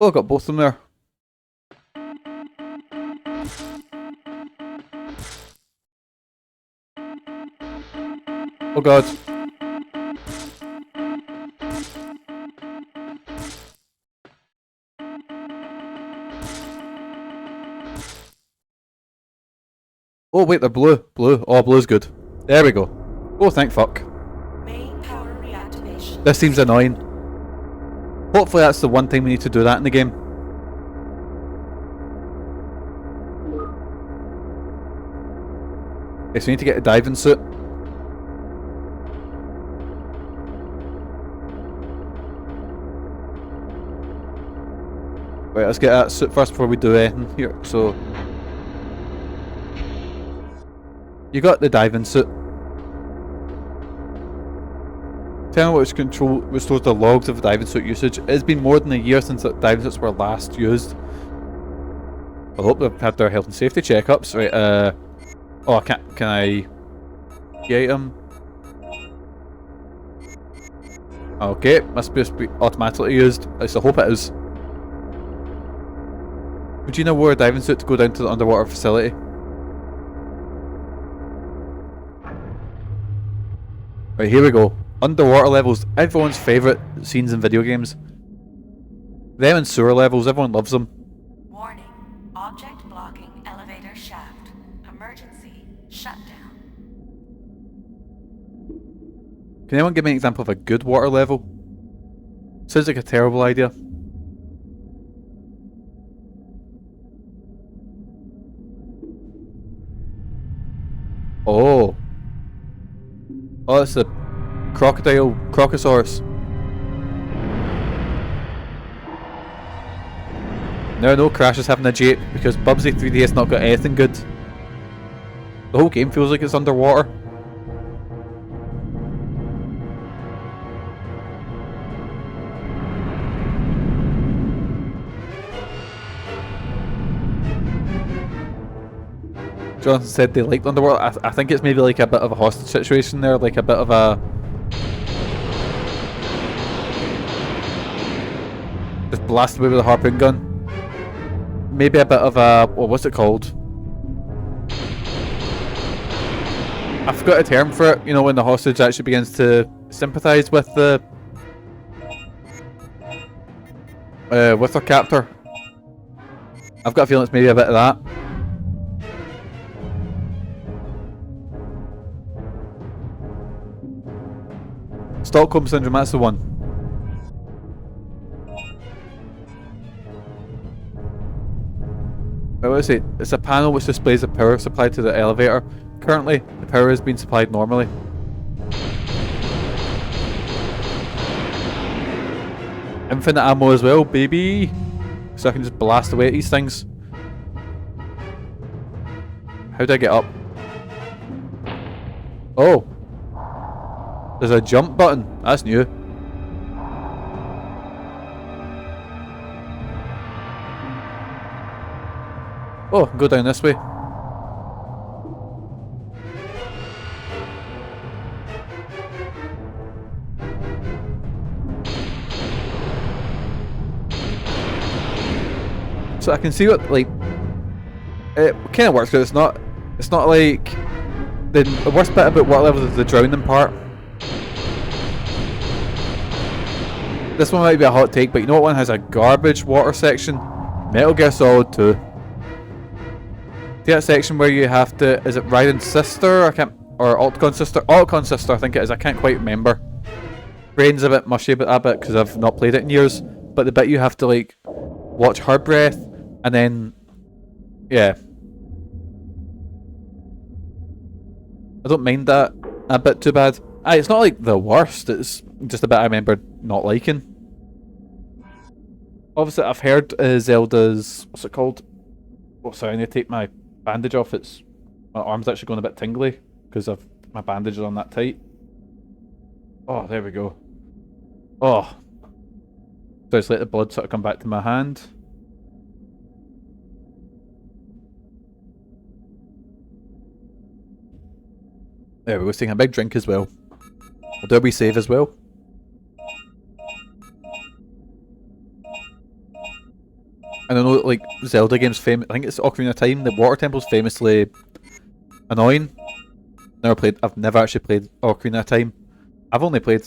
Oh, I got both of them there. Oh God. Oh wait, they're blue. Blue. Oh, blue's good. There we go. Oh, thank fuck. Main power reactivation. This seems annoying. Hopefully that's the one time we need to do that in the game. Okay, so we need to get a diving suit. Right, let's get that suit first before we do anything here. So, you got the diving suit. Tell me which control restores the logs of diving suit usage. It's been more than a year since the diving suits were last used. I hope they've had their health and safety checkups. Right, oh, can I get them? Okay, must be automatically used. At least I hope it is. Regina wore a diving suit to go down to the underwater facility. Right, here we go. Underwater levels, everyone's favourite scenes in video games. Them and sewer levels, everyone loves them. Warning. Object blocking elevator shaft. Emergency. Shutdown. Can anyone give me an example of a good water level? Sounds like a terrible idea. Oh. Oh, it's the Crocosaurus. No Crash is having a jape because Bubsy 3DS not got anything good. The whole game feels like it's underwater. Jonathan said they liked underwater. I think it's maybe like a bit of a hostage situation there, like a bit of a... Just blast away with a harpoon gun. Maybe a bit of a... Oh, what's it called? I forgot a term for it, you know, when the hostage actually begins to sympathise with the... with their captor. I've got a feeling it's maybe a bit of that. Stockholm Syndrome, that's the one. Right, what is it? It's a panel which displays the power supplied to the elevator. Currently, the power is being supplied normally. Infinite ammo as well, baby! So I can just blast away at these things. How do I get up? Oh! There's a jump button. That's new. Oh, go down this way. So I can see what, like, it kind of works because it's not like the worst bit about water levels is the drowning part. This one might be a hot take, but you know what one has a garbage water section? Metal Gear Solid 2. See that section where you have to... Is it Raiden's sister? Or Altcon sister? Altcon sister, I think it is. I can't quite remember. Brain's a bit mushy about that bit because I've not played it in years. But the bit you have to, like, watch her breath and then... Yeah. I don't mind that a bit too bad. It's not like the worst, it's just a bit I remember not liking. Obviously, I've heard Zelda's... What's it called? Oh, sorry, I need to take my bandage off. My arm's actually going a bit tingly because my bandage is on that tight. Oh, there we go. Oh. So just let the blood sort of come back to my hand. There we go, taking a big drink as well. We'll do a wee save as well. And I know, like, Zelda games famous. I think it's Ocarina of Time. The water temple's famously annoying. I've never actually played Ocarina of Time. I've only played.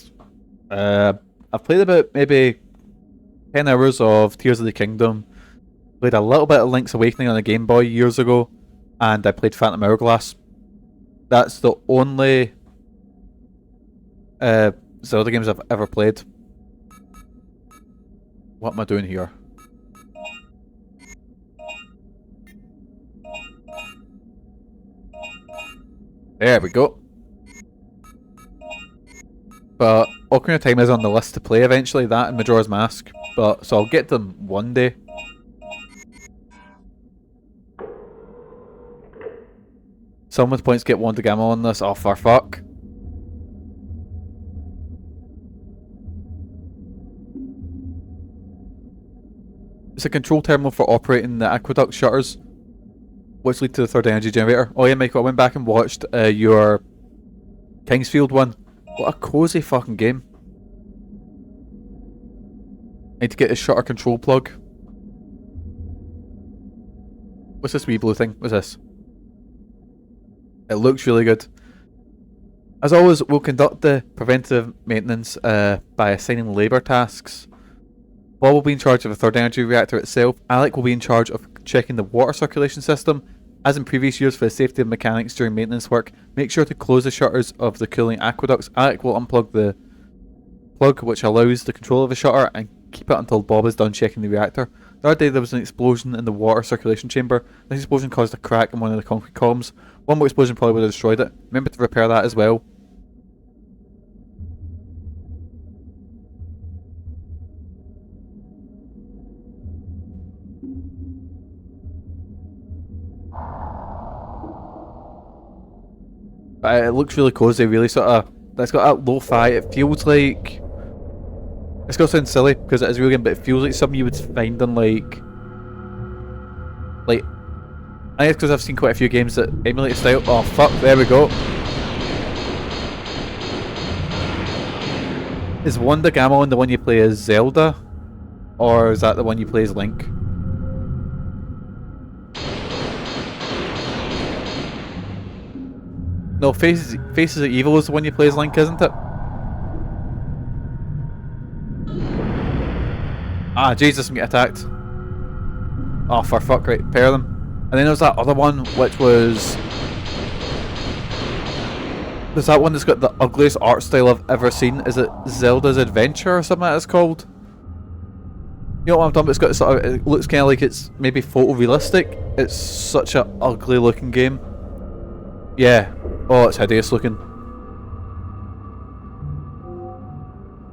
I've played about maybe 10 hours of Tears of the Kingdom. Played a little bit of Link's Awakening on a Game Boy years ago. and I played Phantom Hourglass. That's the only Zelda games I've ever played. What am I doing here? There we go. But Ocarina of Time is on the list to play eventually, that and Majora's Mask. But so I'll get them one day. Some with points get Wandagama on this. Oh, for fuck. It's a control terminal for operating the aqueduct shutters, which lead to the Third Energy Generator. Oh yeah, Michael, I went back and watched your Kingsfield one. What a cozy fucking game. I need to get the shutter control plug. What's this wee blue thing? What's this? It looks really good. As always, we'll conduct the preventative maintenance by assigning labour tasks. Bob will be in charge of the Third Energy Reactor itself. Alec will be in charge of checking the water circulation system. As in previous years, for the safety of mechanics during maintenance work, make sure to close the shutters of the cooling aqueducts. Alec will unplug the plug which allows the control of the shutter and keep it until Bob is done checking the reactor. The other day there was an explosion in the water circulation chamber. This explosion caused a crack in one of the concrete columns. One more explosion probably would have destroyed it. Remember to repair that as well. It looks really cozy, really sort of. It's got that lo-fi. It feels like. It's gonna sound silly because it is real game, but it feels like something you would find on like. I think it's because I've seen quite a few games that emulate the style. Oh fuck! There we go. Is Wandagama the one you play as Zelda, or is that the one you play as Link? No, Faces of Evil is the one you play as Link, isn't it? Ah, Jesus, I'm getting attacked. Oh, for fuck, right, pair them. And then there's that other one, which was... There's that one that's got the ugliest art style I've ever seen. Is it Zelda's Adventure or something like that it's called? You know what I'm talking about? It's got sort of... It looks kind of like it's maybe photorealistic. It's such an ugly looking game. Yeah. Oh, it's hideous looking.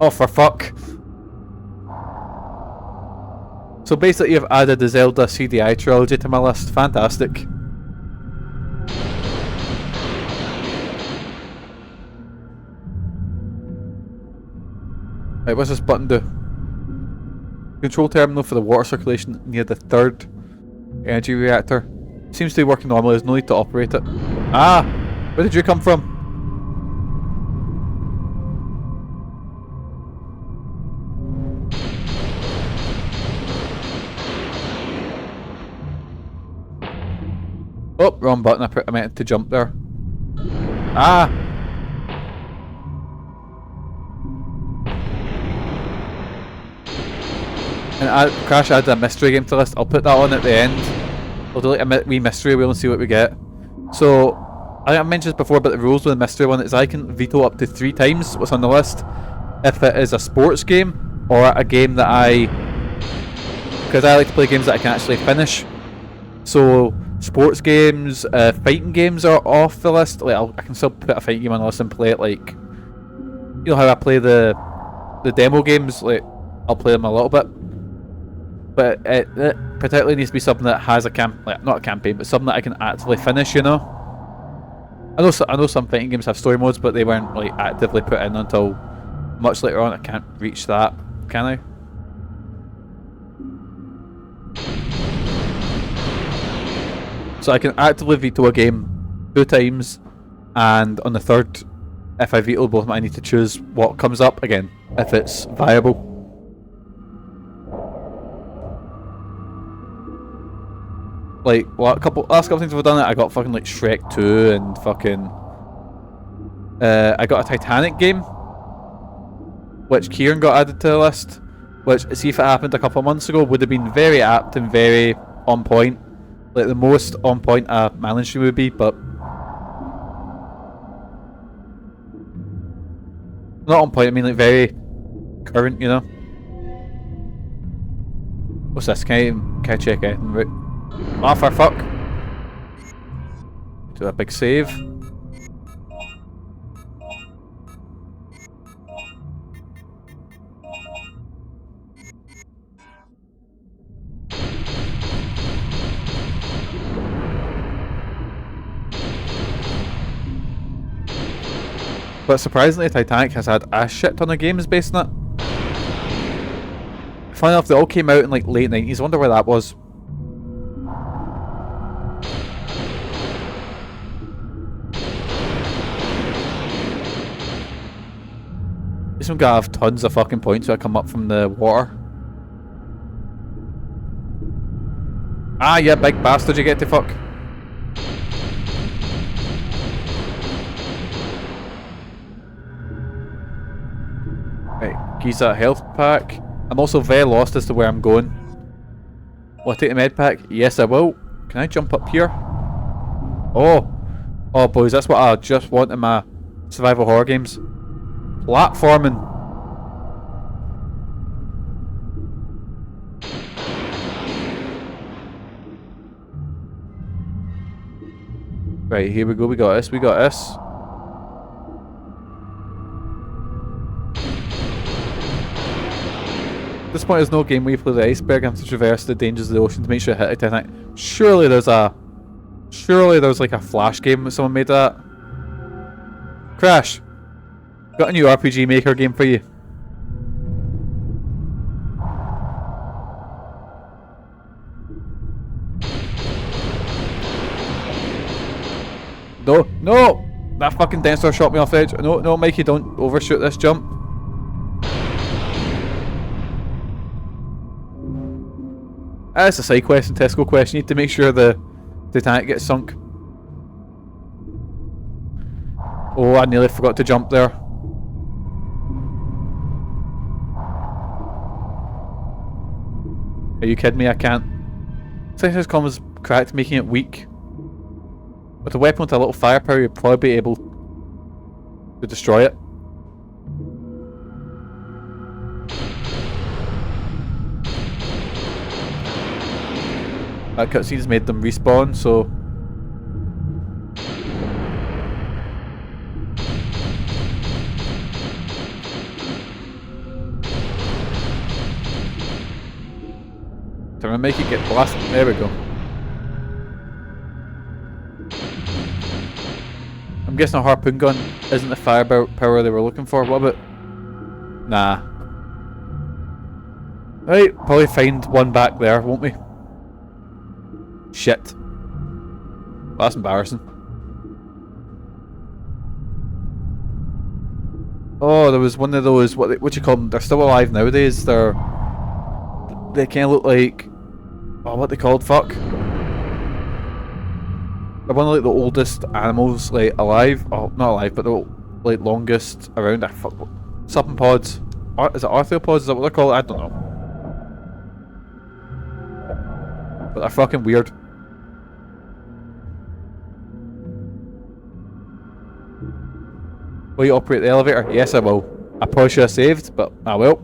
Oh, for fuck. So basically you've added the Zelda CDI trilogy to my list. Fantastic. Right, what's this button do? Control terminal for the water circulation near the Third Energy Reactor. Seems to be working normally, there's no need to operate it. Ah! Where did you come from? Oh, wrong button. I meant to jump there. Ah! And Crash added a mystery game to the list. I'll put that on at the end. We'll do like a wee mystery wheel and see what we get. So, I mentioned this before, but the rules with the mystery one is I can veto up to 3 times what's on the list if it is a sports game or a game that because I like to play games that I can actually finish. So sports games, fighting games are off the list. Like I can still put a fighting game on the list and play it. Like, you know how I play the demo games. Like I'll play them a little bit, but it particularly needs to be something that has not a campaign, but something that I can actively finish. You know. I know some fighting games have story modes, but they weren't like actively put in until much later on. I can't reach that, can I? So I can actively veto a game 2 times, and on the third, if I veto both of them, I need to choose what comes up again, if it's viable. Like, well, last couple things I've done, I got fucking like Shrek 2 and fucking... I got a Titanic game, which Kieran got added to the list, which, see if it happened a couple of months ago, would have been very apt and very on point. like the most on point a Malin stream would be, but not on point. I mean like very current, you know. What's this? Can I check it? Right. Ah, for fuck. Do a big save. But surprisingly, Titanic has had a shit ton of games based on it. Funny enough, they all came out in like late 90s. I wonder where that was. This one gotta have tons of fucking points when I come up from the water. Ah, yeah, big bastard, you get to fuck. Right, use that health pack. I'm also very lost as to where I'm going. Will I take the med pack? Yes, I will. Can I jump up here? Oh. Oh, boys, that's what I just want in my survival horror games. Platforming. Right, here we go. We got this. We got this. At this point, there's no game where you play the iceberg and have to traverse the dangers of the ocean to make sure you hit it tonight. Surely there's like a Flash game that someone made that. Crash. Got a new RPG Maker game for you. No, no! That fucking dinosaur shot me off the edge. No, no, Mikey, don't overshoot this jump. That's a side quest and Tesco quest. You need to make sure the Titanic gets sunk. Oh, I nearly forgot to jump there. Are you kidding me? I can't. Sometimes comes cracked, making it weak. With a weapon with a little firepower, you'd probably be able to destroy it. That cutscene's made them respawn, so... Trying to make it get blasted. There we go. I'm guessing a harpoon gun isn't the firepower they were looking for. What about... Nah. Right, probably find one back there, won't we? Shit. Well, that's embarrassing. Oh, there was one of those, what you call them? They're still alive nowadays. They kind of look like... Oh, what they called? Fuck. They're one of like the oldest animals like alive. Oh, not alive, but the like longest around. Fuck. Supenpods. Is it arthropods? Is that what they're called? I don't know. But they're fucking weird. Will you operate the elevator? Yes, I will. I probably should have saved, but I will.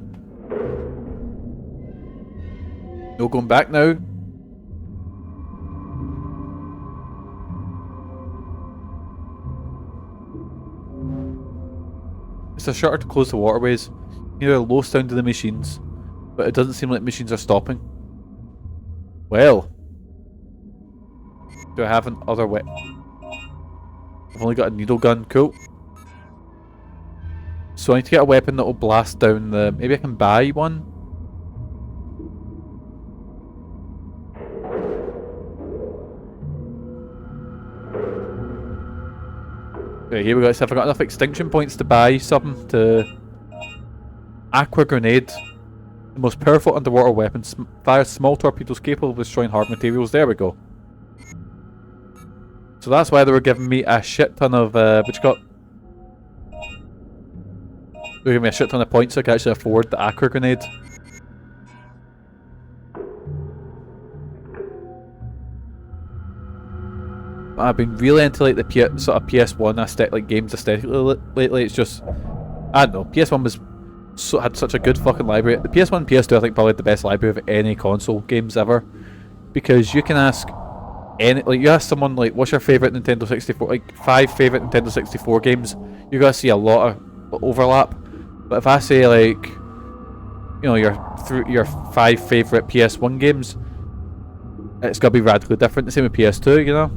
No going back now. It's a shutter to close the waterways. You hear a low sound to the machines, but it doesn't seem like machines are stopping. Well, do I have an other way? I've only got a needle gun. Cool. So I need to get a weapon that will blast down the... Maybe I can buy one? Okay, here we go. So if I got enough extinction points to buy something to... Aqua Grenade. The most powerful underwater weapon. Fires small torpedoes capable of destroying hard materials. There we go. So that's why they were giving me a shit ton of... what you got? They were giving me a shit ton of points so I could actually afford the Aqua Grenade. I've been really into like the sort of PS1 aesthetic, like games aesthetically lately. It's just, I don't know. PS1 had such a good fucking library. The PS1 and PS2 I think probably the best library of any console games ever, because you can ask you ask someone like, what's your favorite Nintendo 64, like 5 favorite Nintendo 64 games, you're gonna see a lot of overlap. But if I say like, you know, your 5 favorite PS1 games, it's gonna be radically different. The same with PS2, you know.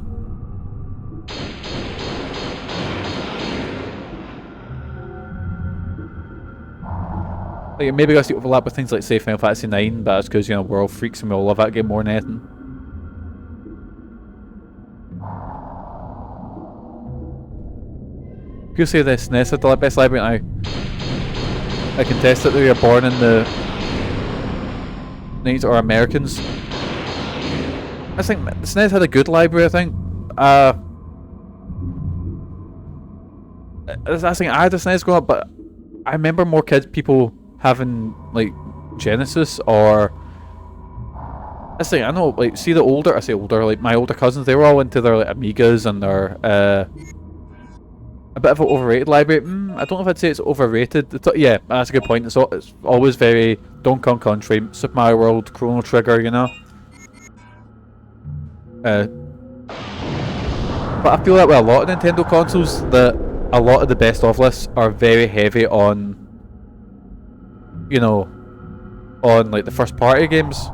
Like, maybe gonna see overlap with things like say Final Fantasy 9, but that's because, you know, we're all freaks and we all love that game more than anything. People say this SNES had the best library, and I contest that they were born in the 90s or Americans. I think the SNES had a good library, I think. I think I had a SNES growing up, but I remember more people having like Genesis or I know, like, see the older, like my older cousins, they were all into their like Amigas and their a bit of an overrated library. I don't know if I'd say it's overrated. Yeah, that's a good point. It's always very Donkey Kong Country, Super Mario World, Chrono Trigger, you know. But I feel like with a lot of Nintendo consoles, that a lot of the best of lists are very heavy on, you know, on like the first party games.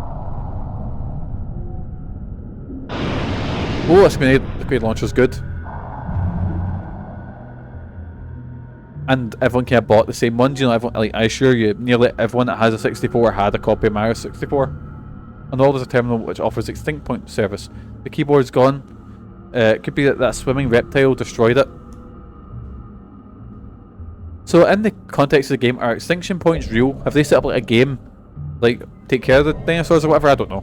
Oh, this grenade launcher's good. And everyone kind of bought the same ones, you know. Everyone, like, I assure you, nearly everyone that has a 64 had a copy of Mario 64. And all there's a terminal which offers extinct point service. The keyboard's gone. It could be that swimming reptile destroyed it. So in the context of the game, are extinction points real? Have they set up like a game, like take care of the dinosaurs or whatever? I don't know.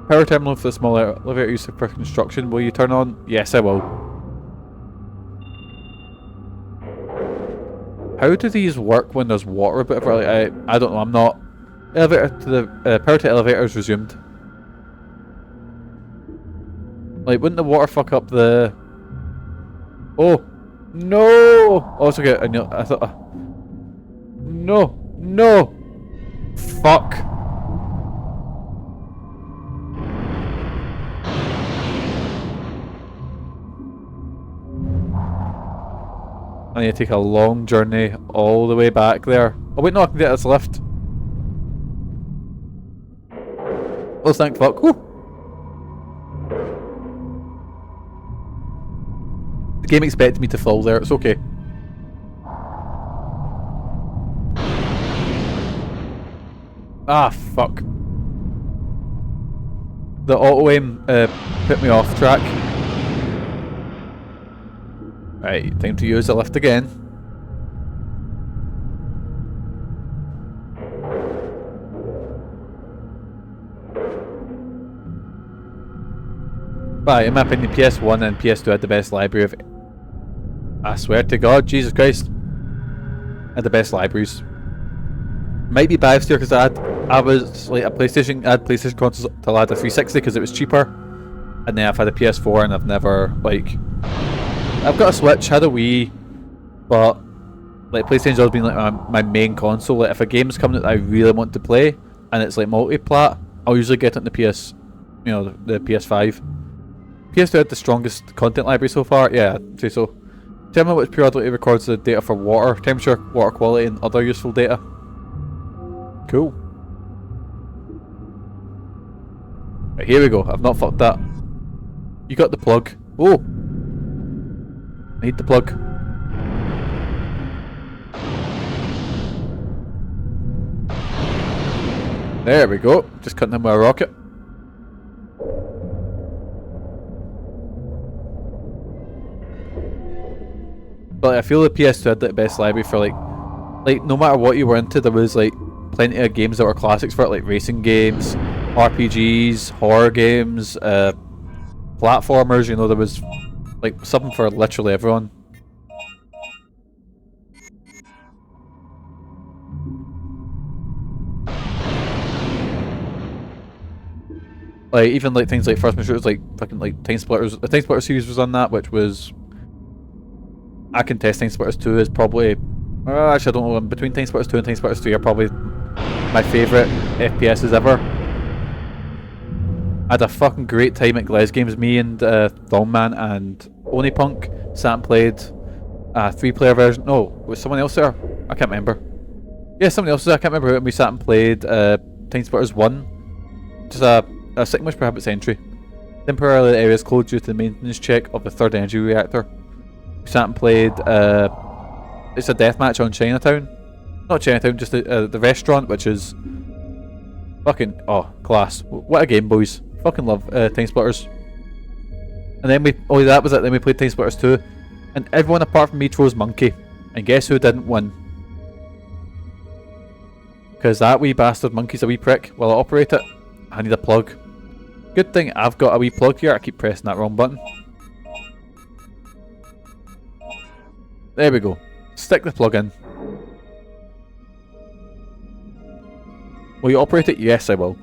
Power terminal for the small elevator used for construction. Will you turn on? Yes, I will. How do these work when there's water? But like, I don't know. I'm not. Elevator to the power to elevators resumed. Like, wouldn't the water fuck up the? Oh no! Oh, it's okay. I thought. No! Fuck. I need to take a long journey all the way back there. Oh wait, no, I can get this lift. Oh, thank fuck. Woo. The game expected me to fall there, it's okay. Ah, fuck. The auto-aim put me off track. Right, time to use the lift again. Right, in my opinion, PS1 and PS2 had the best library of... I swear to God, Jesus Christ. Had the best libraries. Might be biased here because I was like I had PlayStation consoles till I had a 360 because it was cheaper. And then I've had a PS4 and I've never, like... I've got a Switch, had a Wii, but like PlayStation's always been like my main console. Like if a game's coming that I really want to play and it's like multi-plat, I'll usually get it in the the PS5. PS2 had the strongest content library so far. Yeah, I'd say so. Terminal which periodically records the data for water, temperature, water quality, and other useful data. Cool. Right, here we go. I've not fucked that. You got the plug. Oh. I need the plug. There we go. Just cutting him with a rocket. But I feel the PS2 had the best library for like no matter what you were into, there was like plenty of games that were classics for it, like racing games, RPGs, horror games, platformers. You know, there was like something for literally everyone. Like even like things like first-person shooters, like fucking like Time Splitters. The Time Splitter series was on that, which was. I can test Time Splitters 2 is probably. Actually, I don't know. Between Time Splitters 2 and Time Splitters 3 are probably my favourite FPSs ever. I had a fucking great time at Gles Games. Me and Thongman and Onipunk sat and played a 3-player version. No, was someone else there? I can't remember. Yeah, somebody else there. I can't remember who. And we sat and played Time Splitters 1. Just a sick much prohibits entry. Temporarily the area is closed due to the maintenance check of the Third Energy Reactor. We sat and played it's a deathmatch on Chinatown. Not Chinatown, just the restaurant, which is fucking class. What a game, boys. Fucking love Time Splitters. And then that was it. Then we played Time Splitters 2, and everyone apart from me chose Monkey. And guess who didn't win? Because that wee bastard Monkey's a wee prick. While I operate it, I need a plug. Good thing I've got a wee plug here. I keep pressing that wrong button. There we go. Stick the plug in. Will you operate it? Yes, I will.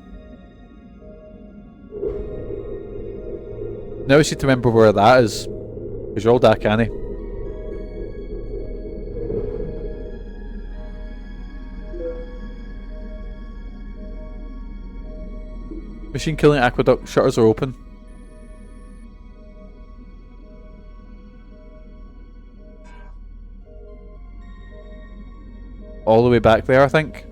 Now I just need to remember where that is. Because you're all that canny. Machine killing aqueduct shutters are open. All the way back there, I think.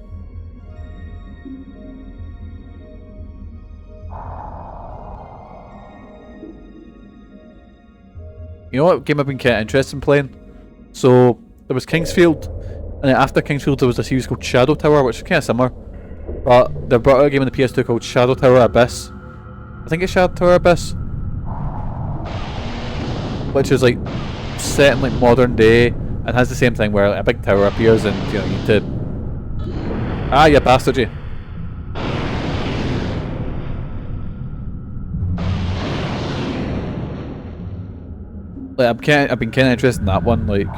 You know what game I've been kind of interested in playing? So, there was Kingsfield, and then after Kingsfield there was a series called Shadow Tower, which is kind of similar. But they brought out a game on the PS2 called Shadow Tower Abyss. I think it's Shadow Tower Abyss. Which is like set in like modern day and has the same thing where like, a big tower appears and you know you need to. Ah, you bastard, you. Like I've been kind of interested in that one. Like,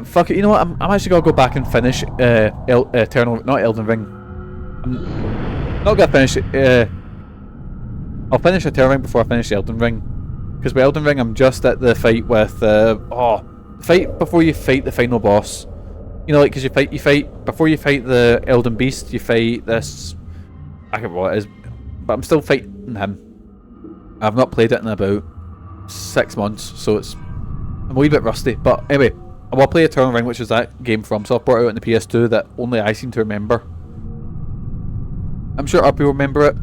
fuck it. You know what? I'm actually gonna go back and finish Eternal, not Elden Ring. I'm not gonna finish it. I'll finish Eternal Ring before I finish Elden Ring. Because with Elden Ring, I'm just at the fight with the fight before you fight the final boss. You know, like because you fight before you fight the Elden Beast. You fight this. I can't remember what it is, but I'm still fighting him. I've not played it in about 6 months, so I'm a wee bit rusty. But anyway, I will play Eternal Ring, which is that game from S.O.R.T out on the PS2 that only I seem to remember. I'm sure other people remember it.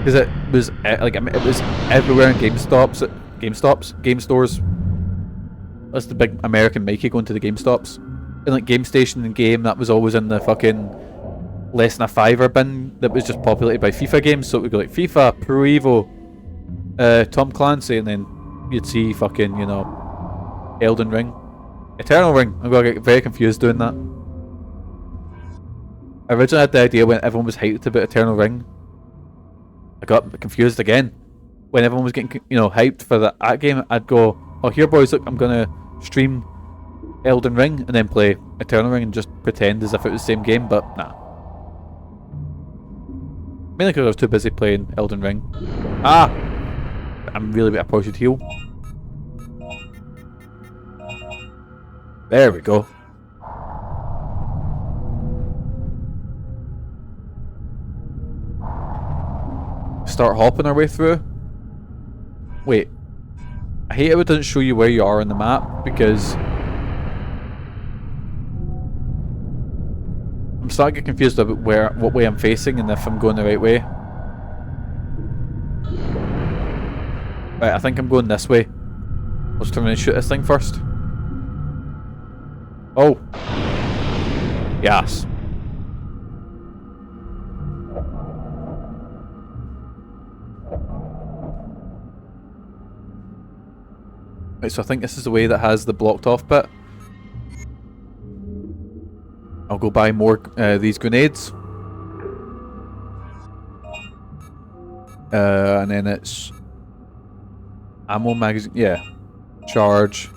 Because it was like it was everywhere in game stores. That's the big American Mikey going to the Game Stops. And like Game Station and Game, that was always in the fucking less than a $5 bin that was just populated by FIFA games. So it would go like FIFA, Pro Evo, Tom Clancy, and then you'd see fucking, you know, Elden Ring. Eternal Ring. I'm gonna get very confused doing that. I originally had the idea when everyone was hyped about Eternal Ring. I got confused again. When everyone was getting, you know, hyped for that game, I'd go, "Oh, here, boys, look, I'm gonna stream Elden Ring and then play Eternal Ring and just pretend as if it was the same game." But nah. Mainly because I was too busy playing Elden Ring. Ah, I'm really I probably should heal. There we go. Start hopping our way through. Wait, I hate how it doesn't show you where you are on the map because I'm starting to get confused about what way I'm facing and if I'm going the right way. Right, I think I'm going this way. Let's turn around and shoot this thing first. Oh, yes. Right, so I think this is the way that has the blocked off bit. I'll go buy more these grenades. And then it's ammo magazine, yeah. Charge.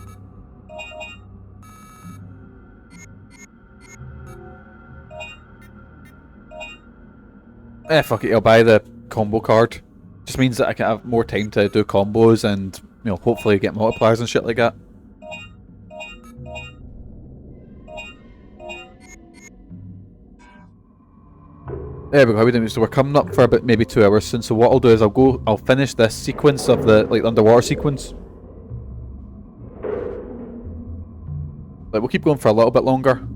Fuck it, I'll buy the combo card. Just means that I can have more time to do combos and, you know, hopefully get multipliers and shit like that. There we go. So we're coming up for about maybe 2 hours soon. So what I'll do is I'll finish this sequence of the underwater sequence. Like, we'll keep going for a little bit longer.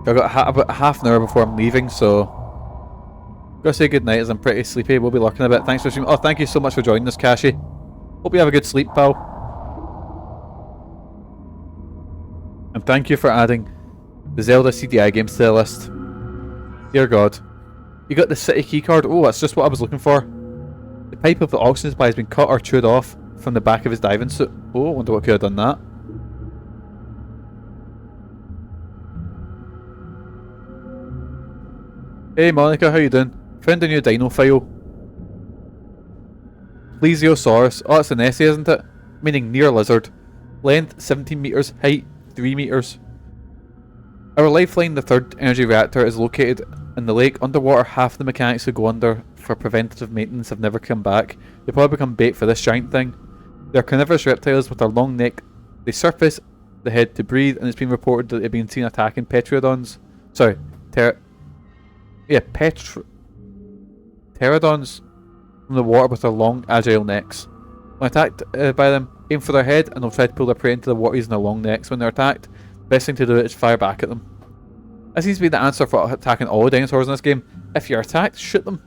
I've got about half an hour before I'm leaving, so gotta say goodnight as I'm pretty sleepy. We'll be lurking a bit. Thanks for streaming. Oh, thank you so much for joining us, Kashi. Hope you have a good sleep, pal. And thank you for adding the Zelda CDI games to the list. Dear God. You got the city keycard. Oh, that's just what I was looking for. The pipe of the oxygen supply has been cut or chewed off from the back of his diving suit. Oh, I wonder what could have done that. Hey Monica, how you doing? Found a new dino file. Plesiosaurus. Oh, it's a Nessie, isn't it? Meaning near lizard. Length 17 meters, height 3 meters. Our lifeline, the Third Energy Reactor, is located in the lake. Underwater, half the mechanics who go under for preventative maintenance have never come back. They probably become bait for this giant thing. They're carnivorous reptiles with their long neck. They surface the head to breathe, and it's been reported that they've been seen attacking Pterodons. Sorry, Pterodons from the water with their long, agile necks. When attacked by them, aim for their head and they'll try to pull their prey into the water using their long necks. When they're attacked, the best thing to do is fire back at them. That seems to be the answer for attacking all dinosaurs in this game. If you're attacked, shoot them.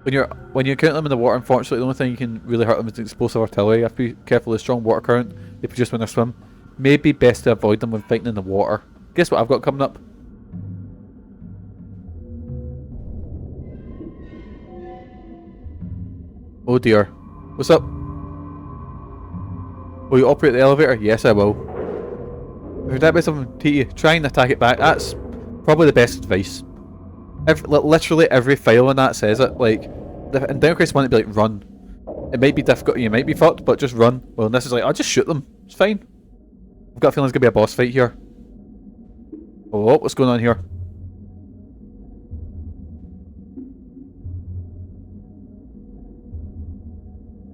When you encounter them in the water, unfortunately, the only thing you can really hurt them is explosive artillery. You have to be careful of the strong water current they produce when they swim. Maybe best to avoid them when fighting in the water. Guess what I've got coming up? Oh dear. What's up? Will you operate the elevator? Yes, I will. If you're attacked by something, try and attack it back. That's probably the best advice. Literally every file in that says it. Like, in Dino Crisis 1 it'd be like, run. It might be difficult, you might be fucked, but just run. Well, this is like, I'll just shoot them. It's fine. I've got a feeling there's gonna be a boss fight here. Oh, what's going on here?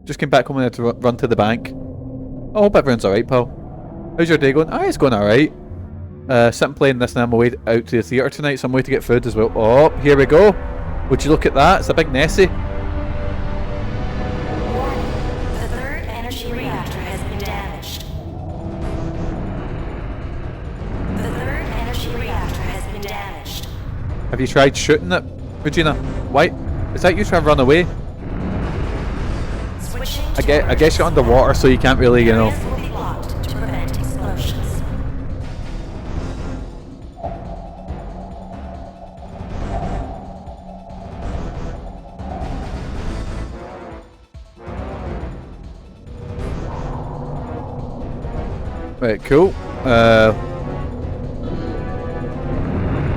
Just came back home and had to run to the bank. I hope everyone's alright, pal. How's your day going? Ah, it's going alright. Sitting playing this and I'm away out to the theatre tonight, so I'm away to get food as well. Oh, here we go. Would you look at that? It's a big Nessie. The Third Energy Reactor has been damaged. The Third Energy Reactor has been damaged. Have you tried shooting it, Regina? Why? Is that you trying to run away? I guess you're underwater, so you can't really, you know. Will be locked to prevent explosions. Right, cool.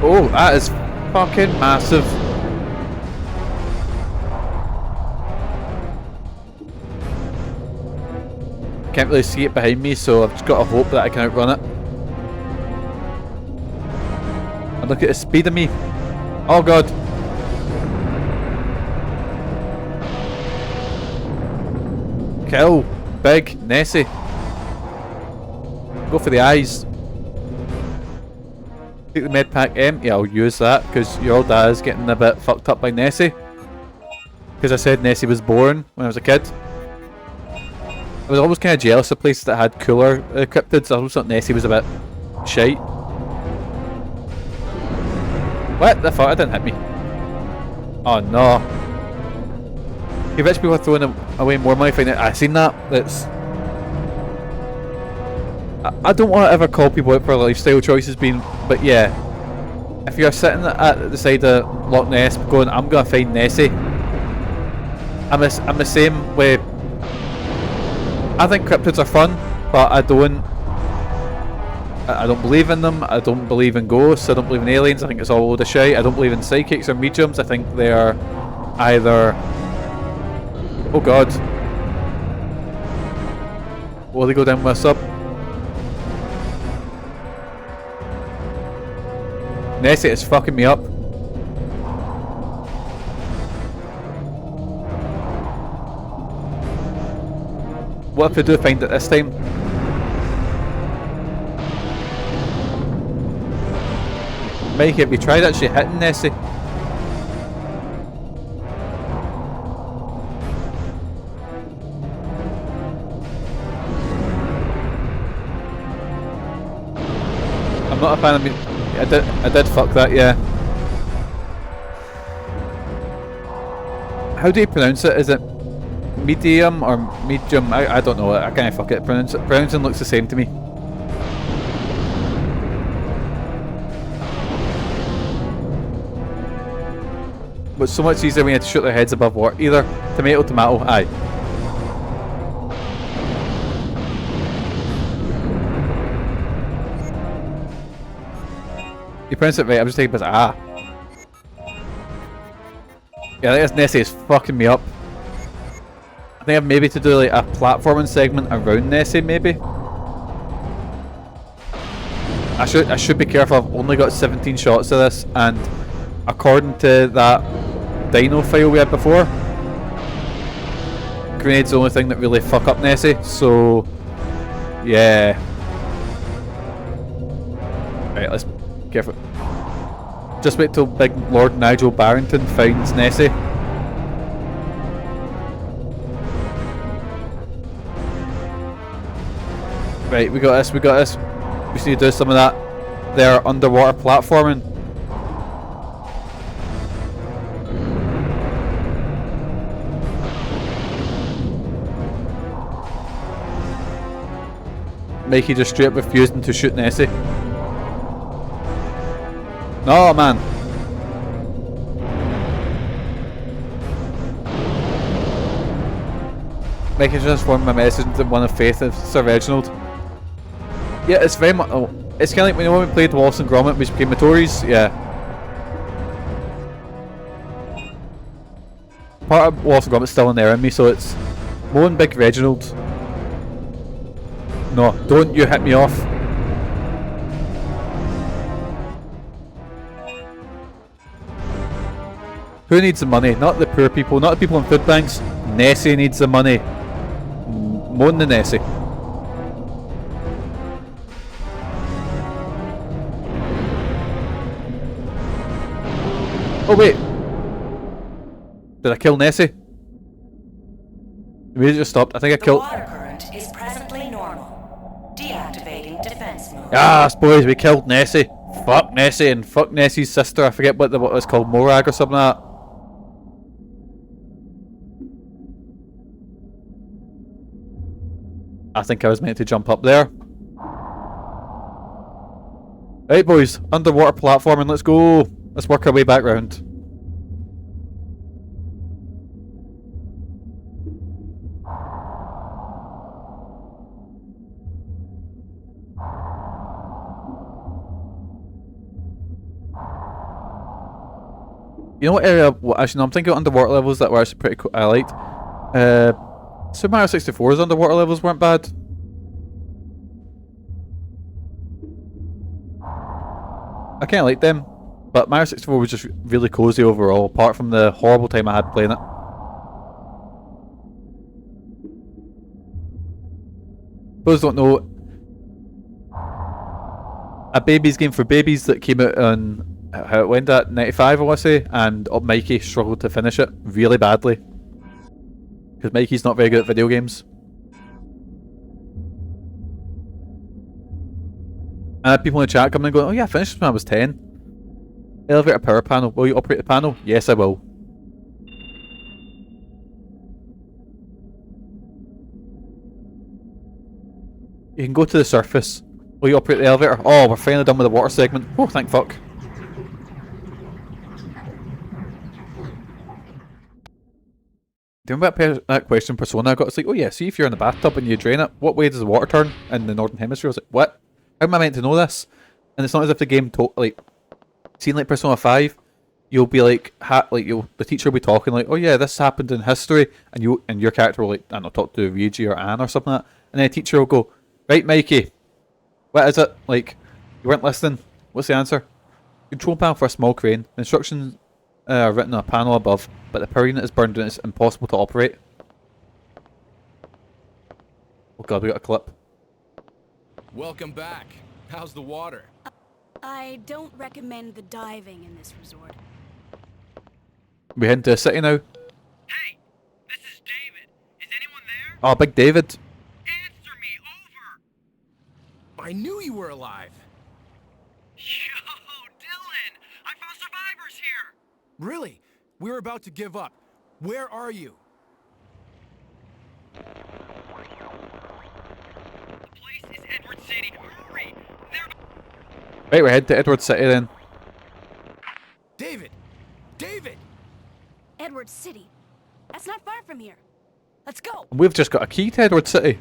Oh, that is fucking massive. Can't really see it behind me, so I've just got to hope that I can outrun it. And look at the speed of me. Oh god. Kill. Big. Nessie. Go for the eyes. Take the med pack M. Yeah, I'll use that, because your old dad is getting a bit fucked up by Nessie. Because I said Nessie was boring when I was a kid. I was always kind of jealous of places that had cooler cryptids. I always thought Nessie was a bit shite. What the fuck? It didn't hit me. Oh no. You rich people are throwing away more money finding it. I've seen that. That's. I don't want to ever call people out for lifestyle choices being. But yeah. If you're sitting at the side of Loch Ness going, I'm going to find Nessie. I'm the same way. I think cryptids are fun, but I don't believe in them. I don't believe in ghosts. I don't believe in aliens. I think it's all a load of shit. I don't believe in psychics or mediums. I think they are either... Oh god. Will they go down with a sub? Nessie is fucking me up. What if we do find it this time? Mike, have you tried actually hitting Nessie? I'm not a fan of me. I did fuck that, yeah. How do you pronounce it? Is it medium or medium? I don't know. I can't fuck it. Pronouncing looks the same to me. But it's so much easier when you have to shoot their heads above water. Either tomato, tomato, aye. You pronounce it right, I'm just taking it as ah. Yeah, I think this Nessie is fucking me up. I think I've maybe to do like a platforming segment around Nessie, maybe. I should be careful. I've only got 17 shots of this, and according to that Dino file we had before, grenades the only thing that really fuck up Nessie. So yeah. Right, let's be careful. Just wait till Big Lord Nigel Barrington finds Nessie. Right, we got this, we got this. We just need to do some of that there underwater platforming. Mikey just straight up refusing to shoot Nessie. No, man. Mikey transformed my message into one of faith of Sir Reginald. Yeah, it's very much. Oh, it's kind of like when we played Wallace and Gromit, which became Tories. Yeah. Part of Wallace and Gromit's still in there in me, so it's Mo and Big Reginald. No, don't you hit me off. Who needs the money? Not the poor people, not the people in food banks. Nessie needs the money. Moan the Nessie. Oh wait. Did I kill Nessie? The music just stopped. I think I killed... The water current is presently normal. Deactivating defense mode. Yes, boys, we killed Nessie. Fuck Nessie and fuck Nessie's sister. I forget what it was called, Morag or something like that. I think I was meant to jump up there. Right, boys, underwater platforming, let's go. Let's work our way back round. You know what area? Well, actually, no, I'm thinking of underwater levels that were actually pretty cool. I liked. Super Mario 64's underwater levels weren't bad. I kind of liked them, but Mario 64 was just really cozy overall, apart from the horrible time I had playing it. Those don't know, a baby's game for babies that came out on, how it went at 95 I want to say, and Mikey struggled to finish it really badly. Because Mikey's not very good at video games. And I had people in the chat coming and going, oh yeah, I finished when I was 10. Elevator power panel. Will you operate the panel? Yes, I will. You can go to the surface. Will you operate the elevator? Oh, we're finally done with the water segment. Oh, thank fuck. Do you remember that question Persona I got? It's like, oh yeah, see if you're in the bathtub and you drain it, what way does the water turn in the Northern Hemisphere? I was like, what? How am I meant to know this? And it's not as if the game like, seeing like Persona 5, you'll be like, the teacher will be talking like, oh yeah, this happened in history, and your character will like, I don't know, talk to Ryuji or Anne or something like that, and then the teacher will go, right Mikey, what is it? Like, you weren't listening, what's the answer? Control panel for a small crane. The instructions are written on a panel above, but the power unit is burned and it's impossible to operate. Oh god, we got a clip. Welcome back. How's the water? I don't recommend the diving in this resort. We heading to the city now. Hey, this is David. Is anyone there? Oh, Big David. Answer me, over. I knew you were alive. Yo, Dylan, I found survivors here. Really? We're about to give up. Where are you? The place is Edward City. Hurry. They're... Right, we're heading to Edward City then. David! David! Edward City. That's not far from here. Let's go. We've just got a key to Edward City.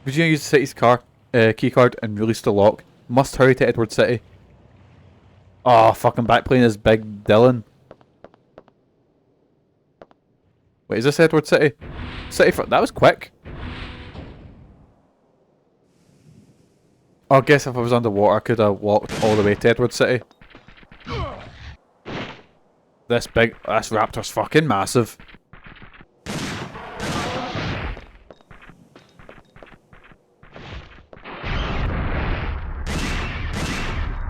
Regina used the city's key card and released the lock. Must hurry to Edward City. Oh, fucking backplane is Big Dylan. Wait, is this Edward City? That was quick. Oh, I guess if I was underwater, I could have walked all the way to Edward City. This raptor's fucking massive.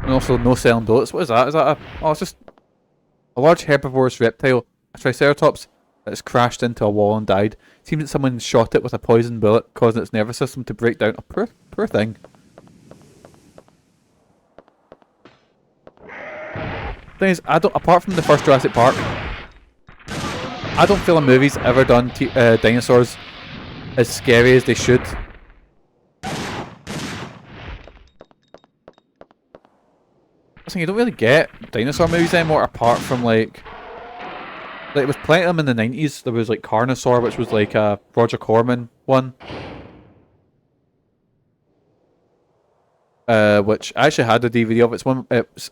And also no selling bullets. What is that? Is that a... Oh, it's just a large herbivorous reptile, a triceratops, that's crashed into a wall and died. Seems that someone shot it with a poison bullet, causing its nervous system to break down. Oh, poor thing. Thing is, apart from the first Jurassic Park, I don't feel a movie's ever done dinosaurs as scary as they should. You don't really get dinosaur movies anymore, apart from like there was plenty of them in the 90s. There was like Carnosaur, which was like a Roger Corman one, which I actually had a DVD of. It's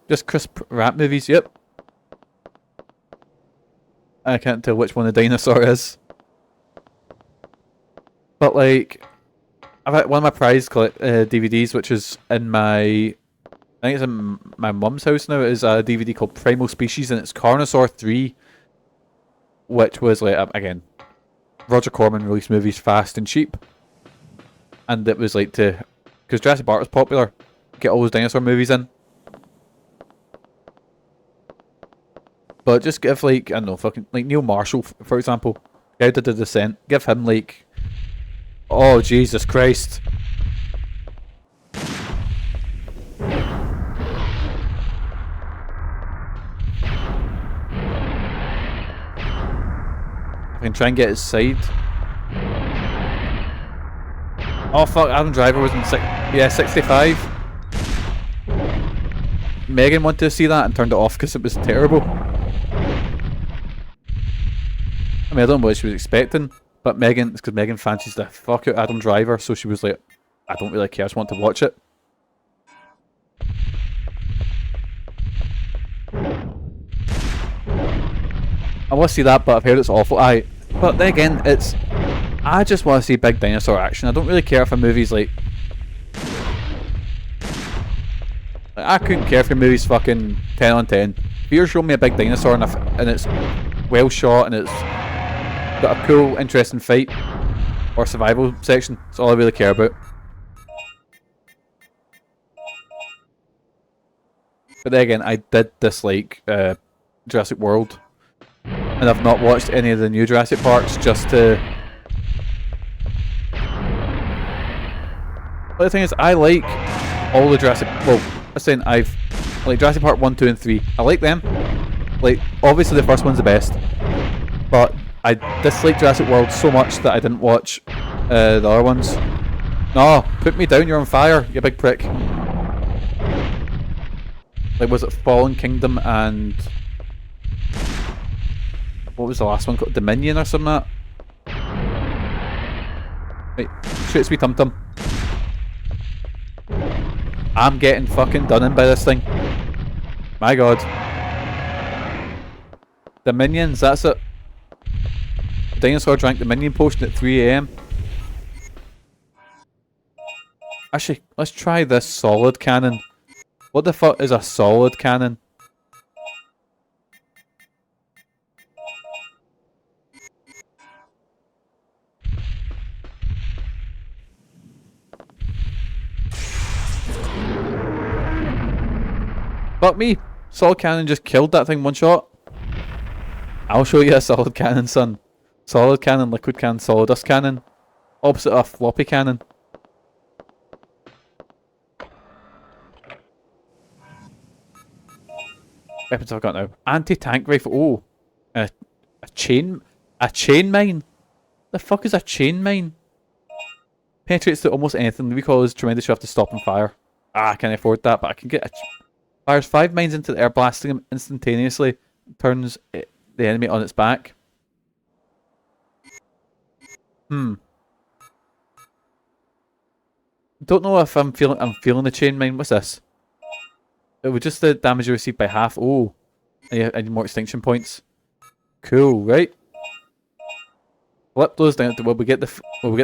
just Chris Pratt movies. Yep, I can't tell which one the dinosaur is, but like I've had one of my prized DVDs, which is in my... I think it's in my mum's house now. It is a DVD called Primal Species, and it's Carnosaur 3, which was like, again, Roger Corman released movies fast and cheap, and it was like because Jurassic Park was popular, get all those dinosaur movies in. But just give like, I don't know, fucking like Neil Marshall, for example, guy who did The Descent, give him like, oh Jesus Christ. I can try and get his side. Oh fuck, Adam Driver was in 65. Megan wanted to see that and turned it off because it was terrible. I mean, I don't know what she was expecting, but Megan, it's because Megan fancies the fuck out of Adam Driver, so she was like, I don't really care, I just want to watch it. I want to see that, but I've heard it's awful. But then again, I just want to see big dinosaur action. I don't really care if a movie's like I couldn't care if your movie's fucking 10 on 10. If you're showing me a big dinosaur and it's well shot and it's got a cool, interesting fight or survival section, that's all I really care about. But then again, I did dislike Jurassic World. And I've not watched any of the new Jurassic Parks just to... But the thing is, I like all the Jurassic... Well, I'm saying I like Jurassic Park 1, 2 and 3. I like them. Like, obviously the first one's the best. But I dislike Jurassic World so much that I didn't watch the other ones. No, put me down, you're on fire, you big prick. Like, was it Fallen Kingdom and... What was the last one called? Dominion or something like that? Right, shoot sweet tum tum. I'm getting fucking done in by this thing. My god. Dominions, that's it. Dinosaur drank the minion potion at 3 AM. Actually, let's try this solid cannon. What the fuck is a solid cannon? Fuck me! Solid cannon just killed that thing one shot. I'll show you a solid cannon, son. Solid cannon, liquid cannon, solid dust cannon. Opposite of floppy cannon. Weapons I've got now. Anti-tank rifle. Oh, a chain mine. The fuck is a chain mine? Penetrates to almost anything. The recoil is tremendous. You have to stop and fire. I can't afford that, but I can get a. Fires 5 mines into the air, blasting them instantaneously. Turns the enemy on its back. Don't know if I'm feeling the chain mine. What's this? It would just the damage you receive by half. Oh, I need more extinction points. Cool, right? Flip those down. Will we get the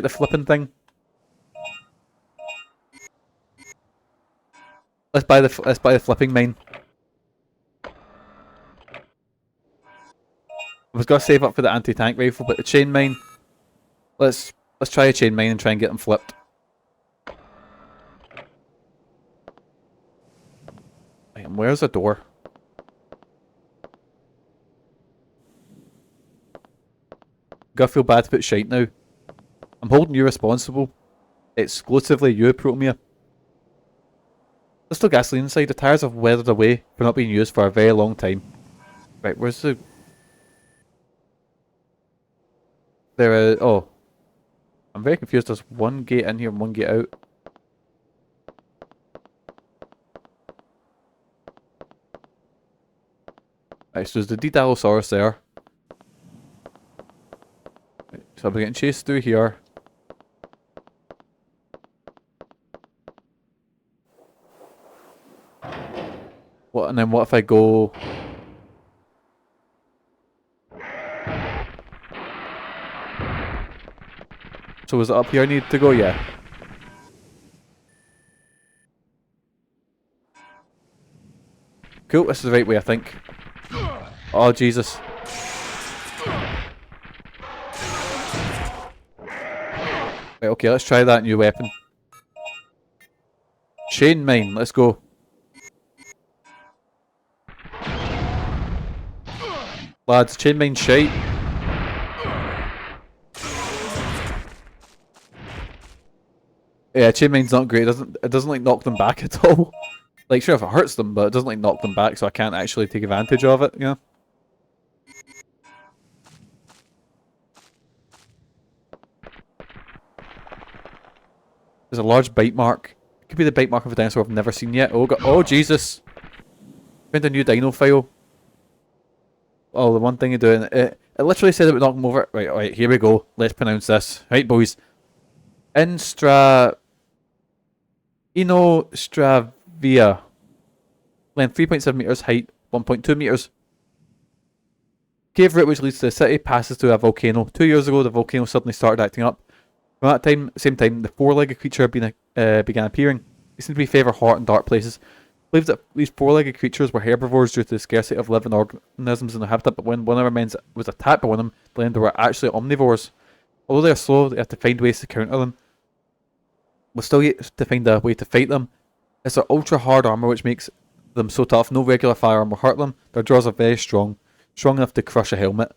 flipping thing? Let's buy the flipping mine. I was gonna save up for the anti-tank rifle, but the chain mine. Let's try a chain mine and try and get them flipped. Right, and where's the door? Gotta feel bad to put shite now. I'm holding you responsible. Exclusively you, Promia. There's still gasoline inside. The tires have weathered away for not being used for a very long time. Right, where's the... oh. I'm very confused. There's one gate in here and one gate out. Right, so there's the Pterodactyls there. Right, so I'll be getting chased through here. What, and then what if I go... So is it up here I need to go? Yeah. Cool, this is the right way I think. Oh Jesus. Right, okay, let's try that new weapon. Chain mine, let's go. Lads, chain mine shite. Yeah, chain mine's not great. It doesn't like knock them back at all. Like sure if it hurts them, but it doesn't like knock them back, so I can't actually take advantage of it, you know? There's a large bite mark. It could be the bite mark of a dinosaur I've never seen yet. Oh god, oh Jesus. Found a new dino file. Oh, the one thing you do, and it literally said it would knock them over. Right, alright, here we go. Let's pronounce this. Right, boys. Inostravia. Length 3.7 meters, height 1.2 meters. Cave route which leads to the city passes to a volcano. 2 years ago, the volcano suddenly started acting up. From that time, same time, the four-legged creature began appearing. They seem to be favour hot and dark places. Believed that these four-legged creatures were herbivores due to the scarcity of living organisms in their habitat, but when one of our men was attacked by one of them, they learned they were actually omnivores. Although they are slow, they have to find ways to counter them. We'll still yet to find a way to fight them. It's their ultra-hard armour which makes them so tough. No regular firearm will hurt them. Their jaws are very strong. Strong enough to crush a helmet.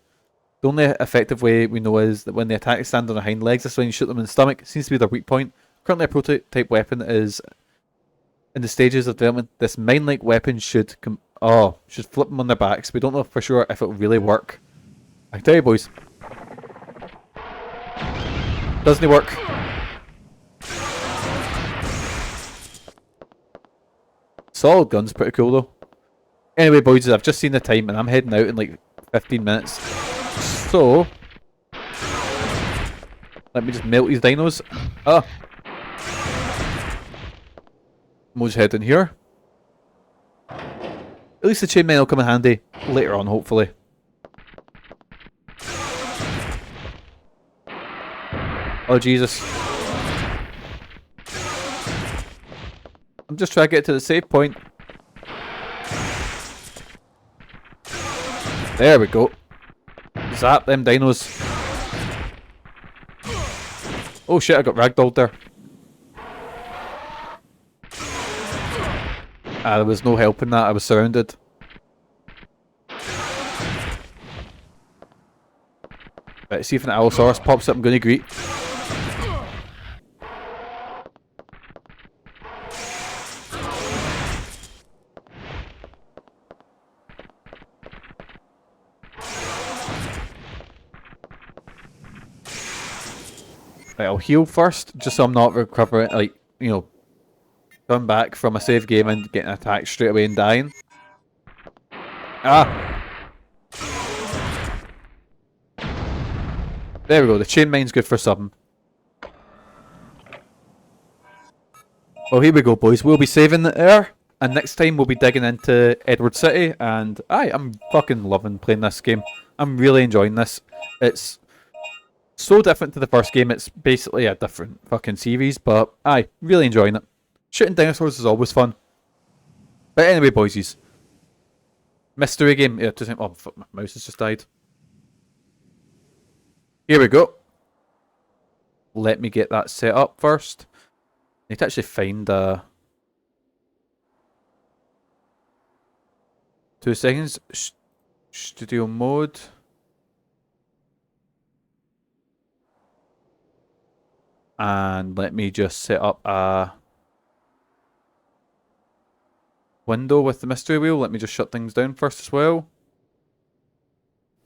The only effective way we know is that when they attack, they stand on their hind legs. This is when you shoot them in the stomach. It seems to be their weak point. Currently a prototype weapon is in the stages of development. This mine-like weapon should flip them on their backs. We don't know for sure if it will really work. I can tell you boys. Doesn't it work? Solid gun's pretty cool though. Anyway boys, I've just seen the time and I'm heading out in like 15 minutes. So let me just melt these dinos. We'll just head in here. At least the chainmail will come in handy later on, hopefully. Oh Jesus. I'm just trying to get to the save point. There we go. Zap them dinos. Oh shit, I got ragdolled there. There was no helping that, I was surrounded. Right, see if an Allosaurus pops up, I'm going to greet. Right, I'll heal first, just so I'm not recovering, like, you know, coming back from a save game and getting attacked straight away and dying. Ah! There we go, the chain mine's good for something. Well, here we go, boys. We'll be saving the air, and next time we'll be digging into Edward City, and I'm fucking loving playing this game. I'm really enjoying this. It's so different to the first game. It's basically a different fucking series, but really enjoying it. Shooting dinosaurs is always fun. But anyway, boysies. Mystery game. Yeah, oh, fuck, my mouse has just died. Here we go. Let me get that set up first. Need to actually find 2 seconds. Studio mode. And let me just set up a window with the mystery wheel. Let me just shut things down first as well.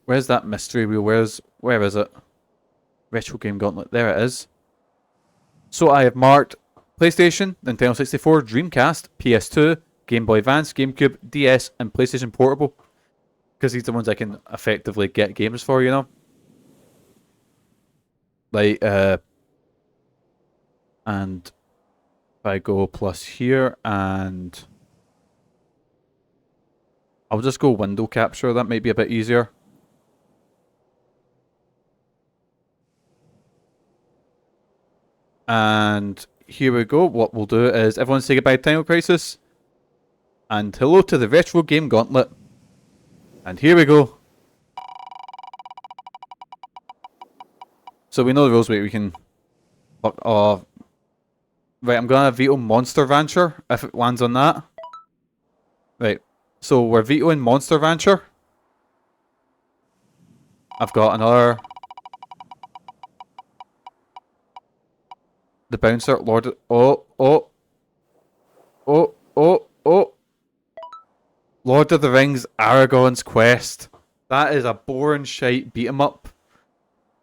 Where's that mystery wheel? Where is it? Retro game gauntlet. There it is. So I have marked PlayStation, Nintendo 64, Dreamcast, PS2, Game Boy Advance, GameCube, DS, and PlayStation Portable. Because these are the ones I can effectively get games for, you know? Like, and if I go plus here, and I'll just go window capture, that might be a bit easier. And here we go. What we'll do is everyone say goodbye to Dino Crisis. And hello to the retro game gauntlet. And here we go. So we know the rules, we can... right, I'm gonna veto Monster Rancher if it lands on that. Right, so we're vetoing Monster Rancher. I've got another... The bouncer, Lord... Oh. Lord of the Rings, Aragorn's Quest. That is a boring shite beat 'em up.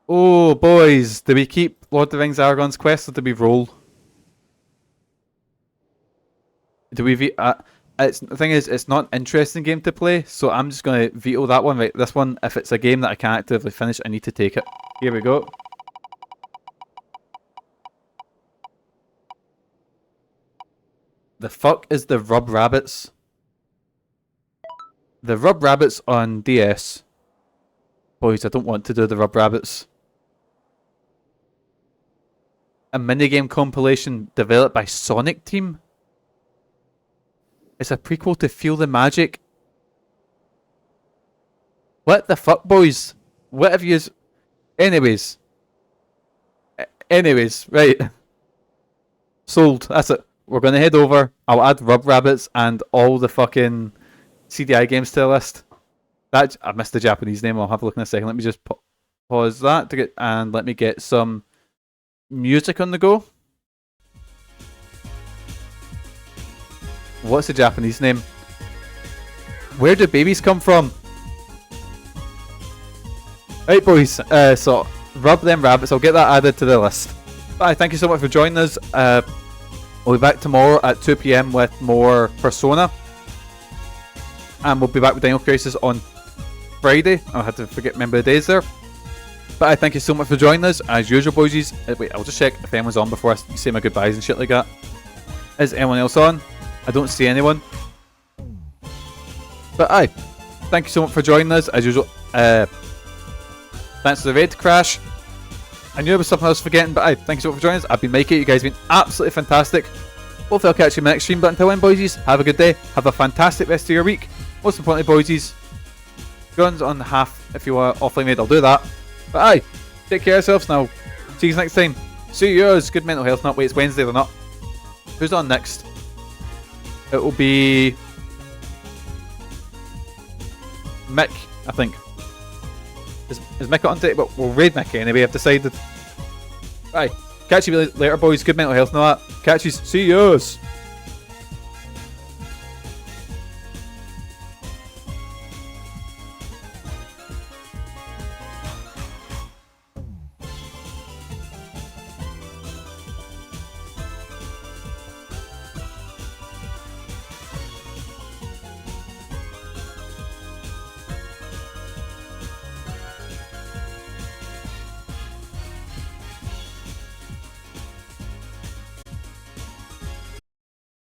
Oh, boys. Do we keep Lord of the Rings, Aragorn's Quest, or do we roll? Do we the thing is, it's not an interesting game to play, so I'm just going to veto that one. Right, this one, if it's a game that I can't actively finish, I need to take it. Here we go. The fuck is the Rub Rabbits? The Rub Rabbits on DS. Boys, I don't want to do the Rub Rabbits. A minigame compilation developed by Sonic Team? It's a prequel to Feel the Magic. What the fuck, boys? What have you... Anyways, right. Sold. That's it. We're going to head over. I'll add Rub Rabbits and all the fucking CDI games to the list. That I missed the Japanese name. I'll have a look in a second. Let me just pause that to get, and let me get some music on the go. What's the Japanese name? Where do babies come from? Right, boys. So Rub Them Rabbits. I'll get that added to the list. Bye. Thank you so much for joining us. We'll be back tomorrow at 2 PM with more Persona. And we'll be back with Dino Crisis on Friday. I had to remember the days there. But I thank you so much for joining us. As usual, boysies. Wait, I'll just check if anyone's on before I say my goodbyes and shit like that. Is anyone else on? I don't see anyone. But thank you so much for joining us. As usual, thanks to the raid crash. I knew there was something else forgetting, but thank you so much for joining us. I've been Mikey. You guys have been absolutely fantastic. Hopefully I'll catch you in the next stream, but until then, boysies, have a good day. Have a fantastic rest of your week. Most importantly, boysies, guns on half if you are offline made, I'll do that. But take care of yourselves now. See you next time. See you yours. Good mental health. Not wait, it's Wednesday, they're not. Who's on next? It will be Mick, I think. Is Mick on today? But we'll raid Mick anyway, I've decided. Catch you later, boys. Good mental health and all that. Catch you. See yous.